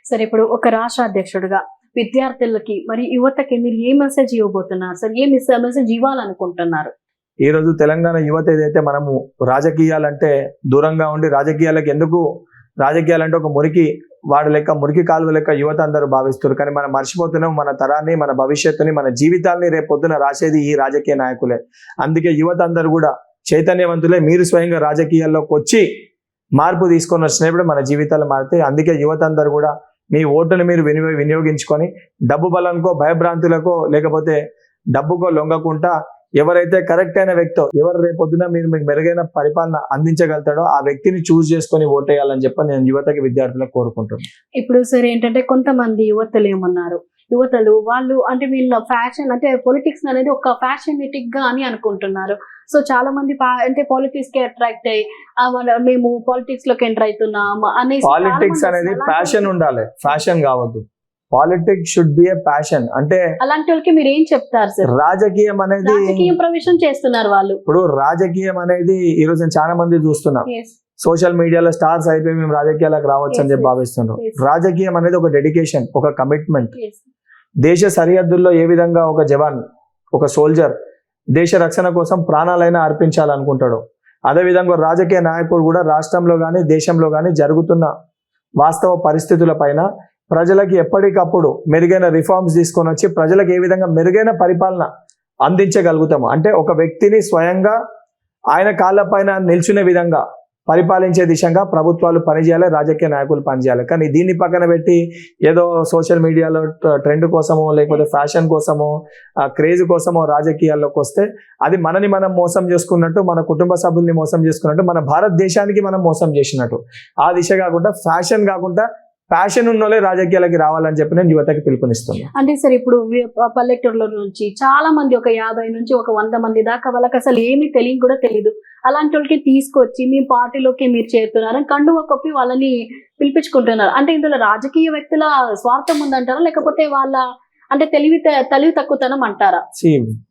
సరే, ఇప్పుడు ఒక రాష్ట్ర అధ్యక్షుడిగా విద్యార్థులకి మరి యువతకి మీరు ఏ మెసేజ్ ఇవ్వబోతున్నారు సార్? ఏ మెసేజ్ ఇవ్వాలనుకుంటున్నారు? ఈ రోజు తెలంగాణ యువత ఏదైతే మనము రాజకీయాలంటే దూరంగా ఉండి రాజకీయాలంటే ఒక మురికి వాడు లెక్క మురికి కాలువ లెక్క యువత అందరూ భావిస్తారు. కానీ మనం మర్చిపోతున్నాం మన తరాన్ని, మన భవిష్యత్తుని, మన జీవితాల్ని రేపొద్దున రాసేది ఈ రాజకీయ నాయకులే. అందుకే యువత అందరూ కూడా చైతన్యవంతులే. మీరు స్వయంగా రాజకీయాల్లోకి వచ్చి మార్పు తీసుకొని వచ్చినప్పుడు మన జీవితాలు మారుతాయి. అందుకే యువత అందరూ కూడా మీ ఓటును మీరు వినియోగించుకొని డబ్బు బలంకో, భయభ్రాంతులకో, లేకపోతే డబ్బుకో లొంగకుండా ఎవరైతే కరెక్ట్ అయిన వ్యక్తో, ఎవరు రేపొద్దున మీరు మీకు మెరుగైన పరిపాలన అందించగలుగుతాడో ఆ వ్యక్తిని చూస్ చేసుకొని ఓటేయాలని చెప్పి నేను యువతకి, విద్యార్థులకు కోరుకుంటున్నాను. ఇప్పుడు సార్ ఏంటంటే కొంతమంది యువతలు ఏమన్నారు, యువతలు వాళ్ళు అంటే వీళ్ళ ఫ్యాషన్ అంటే పొలిటిక్స్ అనేది ఒక ఫ్యాషనిటిక్ గా అని అనుకుంటున్నారు. సో చాలా మంది అంటే పాలిటిక్స్ కి అట్రాక్ట్ అయ్యి మేము పాలిటిక్స్ లోకి ఎంటర్ అవుతున్నాం అనేసి పాలిటిక్స్ అనేది ప్యాషన్ ఉండాలి, ఫ్యాషన్ కావద్దు. Politics should be A passion. అంటే అలాంటి వాళ్ళకి మీరు ఏం చెప్తారు సార్? రాజకీయం అనేది రాజకీయ ప్రవేశం చేస్తున్నారు వాళ్ళు. ఇప్పుడు రాజకీయం అనేది ఈ రోజు నేను చాలా మంది చూస్తున్నా, Yes. సోషల్ మీడియాలో స్టార్స్ అయిపోయి మేము రాజకీయాలకు రావచ్చు అని చెప్పి భావిస్తున్నారు. Yes. రాజకీయం అనేది ఒక డెడికేషన్, ఒక కమిట్మెంట్. Yes. దేశ సరిహద్దుల్లో ఏ విధంగా ఒక జవాన్, ఒక సోల్జర్ దేశ రక్షణ కోసం ప్రాణాలైనా అర్పించాలనుకుంటాడు, అదేవిధంగా రాజకీయ నాయకుడు కూడా రాష్ట్రంలో కానీ దేశంలో కానీ జరుగుతున్న వాస్తవ పరిస్థితుల పైన ప్రజలకి ఎప్పటికప్పుడు మెరుగైన రిఫార్మ్స్ తీసుకొని వచ్చి ప్రజలకు ఏ విధంగా మెరుగైన పరిపాలన అందించగలుగుతాము అంటే ఒక వ్యక్తిని స్వయంగా ఆయన కాళ్ళపైన నిల్చునే విధంగా పరిపాలించే దిశగా ప్రభుత్వాలు పనిచేయాలి, రాజకీయ నాయకులు పనిచేయాలి. కానీ దీన్ని పక్కన పెట్టి ఏదో సోషల్ మీడియాలో ట్రెండ్ కోసమో, లేకపోతే ఫ్యాషన్ కోసమో, క్రేజ్ కోసమో రాజకీయాల్లోకి వస్తే అది మనని మనం మోసం చేసుకున్నట్టు, మన కుటుంబ సభ్యుల్ని మోసం చేసుకున్నట్టు, మన భారతదేశానికి మనం మోసం చేసినట్టు. ఆ దిశ కాకుండా, ఫ్యాషన్ కాకుండా ప్యాషన్ ఉన్నోళ్ళే రాజకీయాలకి రావాలని చెప్పి నేను యువతకి పిలుపునిస్తున్నాను. అంటే సార్ ఇప్పుడు పల్లెటూరులో నుంచి చాలా మంది ఒక 50 నుంచి ఒక 100 మంది దాకా వాళ్ళకి అసలు ఏమీ తెలియని కూడా తెలీదు. అలాంటి వాళ్ళకి తీసుకొచ్చి మీ పార్టీలోకి మీరు చేరుతున్నారు, కండువ కప్పి వాళ్ళని పిలిపించుకుంటున్నారు. అంటే ఇందులో రాజకీయ వ్యక్తుల స్వార్థం ఉందంటారా, లేకపోతే వాళ్ళ అంటే తెలివి తక్కువతనం అంటారా?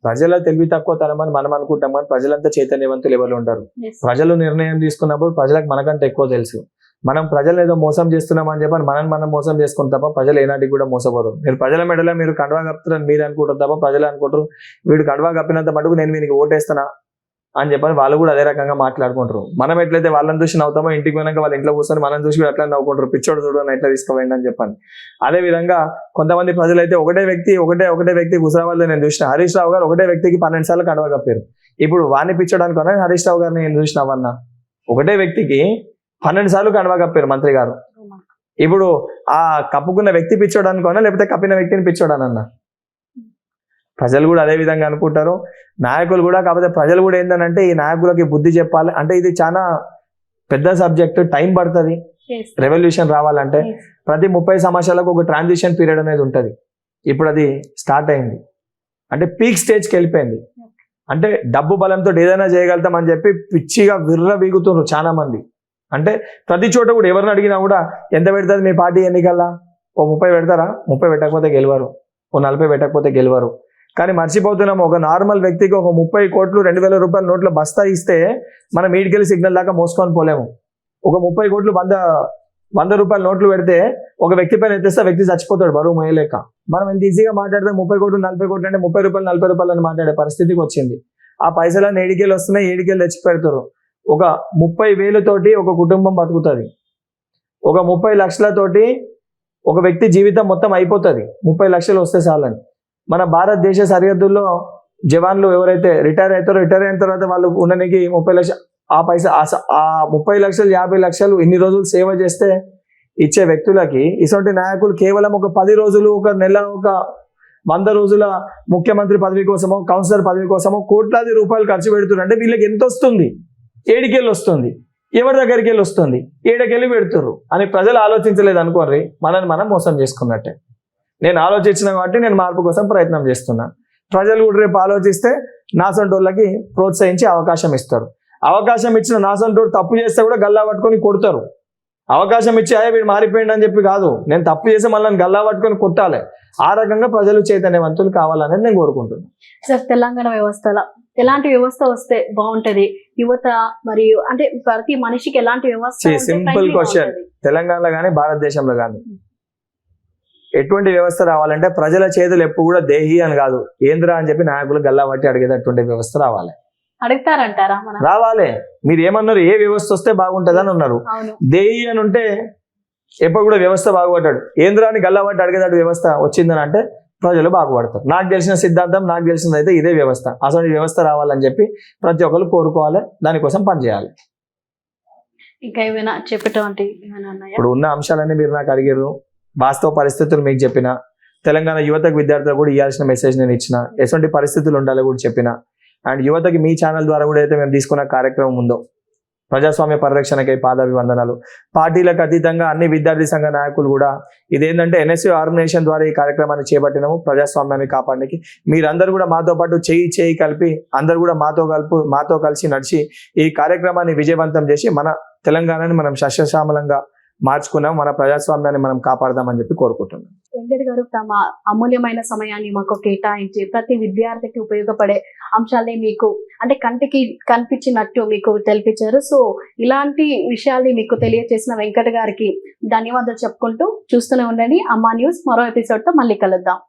ప్రజల తెలివి తక్కువతనం అని మనం అనుకుంటాం, కానీ ప్రజలంతా చైతన్యవంతులు ఎవరు ఉంటారు. ప్రజలు నిర్ణయం తీసుకున్నప్పుడు ప్రజలకు మనకంటే ఎక్కువ తెలుసు. మనం ప్రజలు ఏదో మోసం చేస్తున్నాం అని చెప్పని మనం మోసం చేసుకుని తప్ప ప్రజలు ఏనాటికి కూడా మోసపోరు. మీరు ప్రజల మెడలో మీరు కండువా కప్పుతారని మీరు అనుకుంటారు తప్ప ప్రజలు అనుకుంటారు వీడు కండువా కప్పినంత మటుకు నేను వీనికి ఓటేస్తానా అని చెప్పని వాళ్ళు కూడా అదే రకంగా మాట్లాడుకుంటారు. మనం ఎట్లయితే వాళ్ళని చూసి నవ్వుతామో, ఇంటికి పోయినాక వాళ్ళ ఇంట్లో కూర్చొని మనం చూసి అట్లా నవ్వుకుంటారు, పిచ్చోడు చూడని ఎట్లా తీసుకోవండి అని చెప్పని. అదే విధంగా కొంతమంది ప్రజలు అయితే ఒకటే వ్యక్తి హుజరాబాద్లో నేను చూసిన హరీష్ రావు గారు ఒకటే వ్యక్తికి 12 సార్లు కండువా కప్పారు. ఇప్పుడు వాడిని పిచ్చడానికి హరీష్ రావు గారిని నేను చూసినావన్నా ఒకటే వ్యక్తికి 12 సార్లు కండువా కప్పారు మంత్రి గారు. ఇప్పుడు ఆ కప్పుకున్న వ్యక్తి పిచ్చోడనుకోనా, లేకపోతే కప్పిన వ్యక్తిని పిచ్చోడనన్నా? ప్రజలు కూడా అదే విధంగా అనుకుంటారు, నాయకులు కూడా. కాకపోతే ప్రజలు కూడా ఏంటంటే ఈ నాయకులకి బుద్ధి చెప్పాలి అంటే ఇది చాలా పెద్ద సబ్జెక్ట్, టైం పడుతుంది రెవల్యూషన్ రావాలంటే. ప్రతి 30 సంవత్సరాలకు ఒక ట్రాన్సిషన్ పీరియడ్ అనేది ఉంటుంది. ఇప్పుడు అది స్టార్ట్ అయింది అంటే పీక్ స్టేజ్కి వెళ్ళిపోయింది. అంటే డబ్బు బలంతో ఏదైనా చేయగలుగుతాం అని చెప్పి పిచ్చిగా విర్ర వీగుతున్నారు చాలా మంది. అంటే ప్రతి చోట కూడా ఎవరిని అడిగినా కూడా ఎంత పెడతారు మీ పార్టీ ఎన్నికల్లా? ఓ 30 పెడతారా? 30 పెట్టకపోతే గెలవరు, ఓ 40 పెట్టకపోతే గెలవరు. కానీ మర్చిపోతున్నాము, ఒక నార్మల్ వ్యక్తికి ఒక 30 కోట్లు 2,000 రూపాయల నోట్ల బస్తా ఇస్తే మనం ఈడికెళ్ళి సిగ్నల్ దాకా మోసుకొని పోలేము. ఒక 30 కోట్లు 100 రూపాయల నోట్లు పెడితే ఒక వ్యక్తి పైన ఎత్తేస్తే వ్యక్తి చచ్చిపోతాడు బరువు మోయలేక. మనం ఎంత ఈజీగా మాట్లాడితే 30 కోట్లు 40 కోట్లు అంటే 30 రూపాయలు 40 రూపాయలు అని మాట్లాడే పరిస్థితికి వచ్చింది. ఆ పైసలన్నీ ఏడికెళ్ళి వస్తున్నాయి, ఏడికెళ్ళి తెచ్చి పెడతారు. ఒక 30,000 తోటి ఒక కుటుంబం బతుకుతుంది, ఒక 30 లక్షలతోటి ఒక వ్యక్తి జీవితం మొత్తం అయిపోతుంది. 30 లక్షలు వస్తే చాలని. మన భారతదేశ సరిహద్దుల్లో జవాన్లు ఎవరైతే రిటైర్ అవుతారో, రిటైర్ అయిన తర్వాత వాళ్ళు ఉండడానికి 30 లక్షలు ఆ పైసా ఆ 30 లక్షలు 50 లక్షలు ఇన్ని రోజులు సేవ చేస్తే ఇచ్చే వ్యక్తులకి ఇటువంటి నాయకులు కేవలం ఒక 10 రోజులు, ఒక నెల, ఒక 100 రోజుల ముఖ్యమంత్రి పదవి కోసమో, కౌన్సిలర్ పదవి కోసమో కోట్లాది రూపాయలు ఖర్చు పెడుతున్నారు. అంటే వీళ్ళకి ఎంత వస్తుంది, ఏడికెళ్ళి వస్తుంది, ఎవరి దగ్గరికి వెళ్ళి వస్తుంది, ఏడకెళ్ళి పెడుతుర్రు అని ప్రజలు ఆలోచించలేదు అనుకోర్రి, మనని మనం మోసం చేసుకున్నట్టే. నేను ఆలోచించిన కాబట్టి నేను మార్పు కోసం ప్రయత్నం చేస్తున్నా. ప్రజలు కూడా రేపు ఆలోచిస్తే నాసంటోళ్ళకి ప్రోత్సహించి అవకాశం ఇస్తారు. అవకాశం ఇచ్చిన నాసంటోడు తప్పు చేస్తే కూడా గల్లా పట్టుకొని కొడతారు. అవకాశం ఇచ్చి అయ్యా వీడు మారిపోయింది అని చెప్పి కాదు, నేను తప్పు చేసి మళ్ళీ గల్లా పట్టుకొని కొట్టాలి. ఆ రకంగా ప్రజలు చైతన్యవంతులు కావాలనేది నేను కోరుకుంటున్నాను. సార్ తెలంగాణ వ్యవస్థలో ఎలాంటి వ్యవస్థ వస్తే బాగుంటది? యువత మరియు అంటే ప్రతి మనిషికి ఎలాంటి వ్యవస్థ? Simple question. తెలంగాణలో కానీ భారతదేశంలో కానీ ఎటువంటి వ్యవస్థ రావాలంటే ప్రజల చేతులు ఎప్పుడు కూడా దేహి అని కాదు, ఏంద్రా అని చెప్పి నాయకులు గల్లా పట్టి అడిగేటటువంటి వ్యవస్థ రావాలి. అడుగుతారంటారా? రావాలి. మీరు ఏమన్నారు, ఏ వ్యవస్థ వస్తే బాగుంటది అని ఉన్నారు. దేహి అని ఉంటే ఎప్పుడు కూడా వ్యవస్థ బాగుపడ్డాడు ఏంద్రా అని గల్లబట్టి అడిగేదాడు వ్యవస్థ వచ్చిందని అంటే ప్రజలు బాగుపడతారు. నాకు తెలిసిన సిద్ధాంతం, నాకు తెలిసింది అయితే ఇదే వ్యవస్థ. అసలు ఈ వ్యవస్థ రావాలని చెప్పి ప్రతి ఒక్కరు కోరుకోవాలి, దానికోసం పనిచేయాలి. ఇంకా ఏమైనా చెప్పేటువంటి ఏమైనా ఉన్నాయా? ఇప్పుడు ఉన్న అంశాలన్నీ మీరు నాకు అడిగారు, వాస్తవ పరిస్థితులు మీకు చెప్పిన, తెలంగాణ యువతకు విద్యార్థులకు కూడా ఇవ్వాల్సిన మెసేజ్ నేను ఇచ్చిన, ఎటువంటి పరిస్థితులు ఉండాలో కూడా చెప్పిన. అండ్ యువతకి మీ ఛానల్ ద్వారా కూడా అయితే మేము తీసుకున్న కార్యక్రమం ఉందో ప్రజాస్వామ్య పరిరక్షణకై పాదాభివందనాలు. పార్టీలకు అతీతంగా అన్ని విద్యార్థి సంఘ నాయకులు కూడా ఇదేంటంటే ఎన్ఎస్యూ ఆర్గనైజేషన్ ద్వారా ఈ కార్యక్రమాన్ని చేపట్టినాము ప్రజాస్వామ్యాన్ని కాపాడడానికి. మీరందరూ కూడా మాతో పాటు చేయి కలిపి అందరూ కూడా మాతో కలిసి నడిచి ఈ కార్యక్రమాన్ని విజయవంతం చేసి మన తెలంగాణని మనం సస్యశ్యామలంగా మార్చుకున్నాం, మన ప్రజాస్వామ్యాన్ని మనం కాపాడదామని చెప్పి కోరుకుంటున్నాం. వెంకట్ గారు తమ అమూల్యమైన సమయాన్ని మాకు కేటాయించి ప్రతి విద్యార్థికి ఉపయోగపడే అంశాలని మీకు అంటే కంటికి కనిపించినట్టు మీకు తెలిపించారు. సో ఇలాంటి విషయాల్ని మీకు తెలియజేసిన వెంకట్ గారికి ధన్యవాదాలు చెప్పుకుంటూ చూస్తూనే ఉండండి అమ్మా న్యూస్. మరో ఎపిసోడ్ తో మళ్ళీ కలుద్దాం.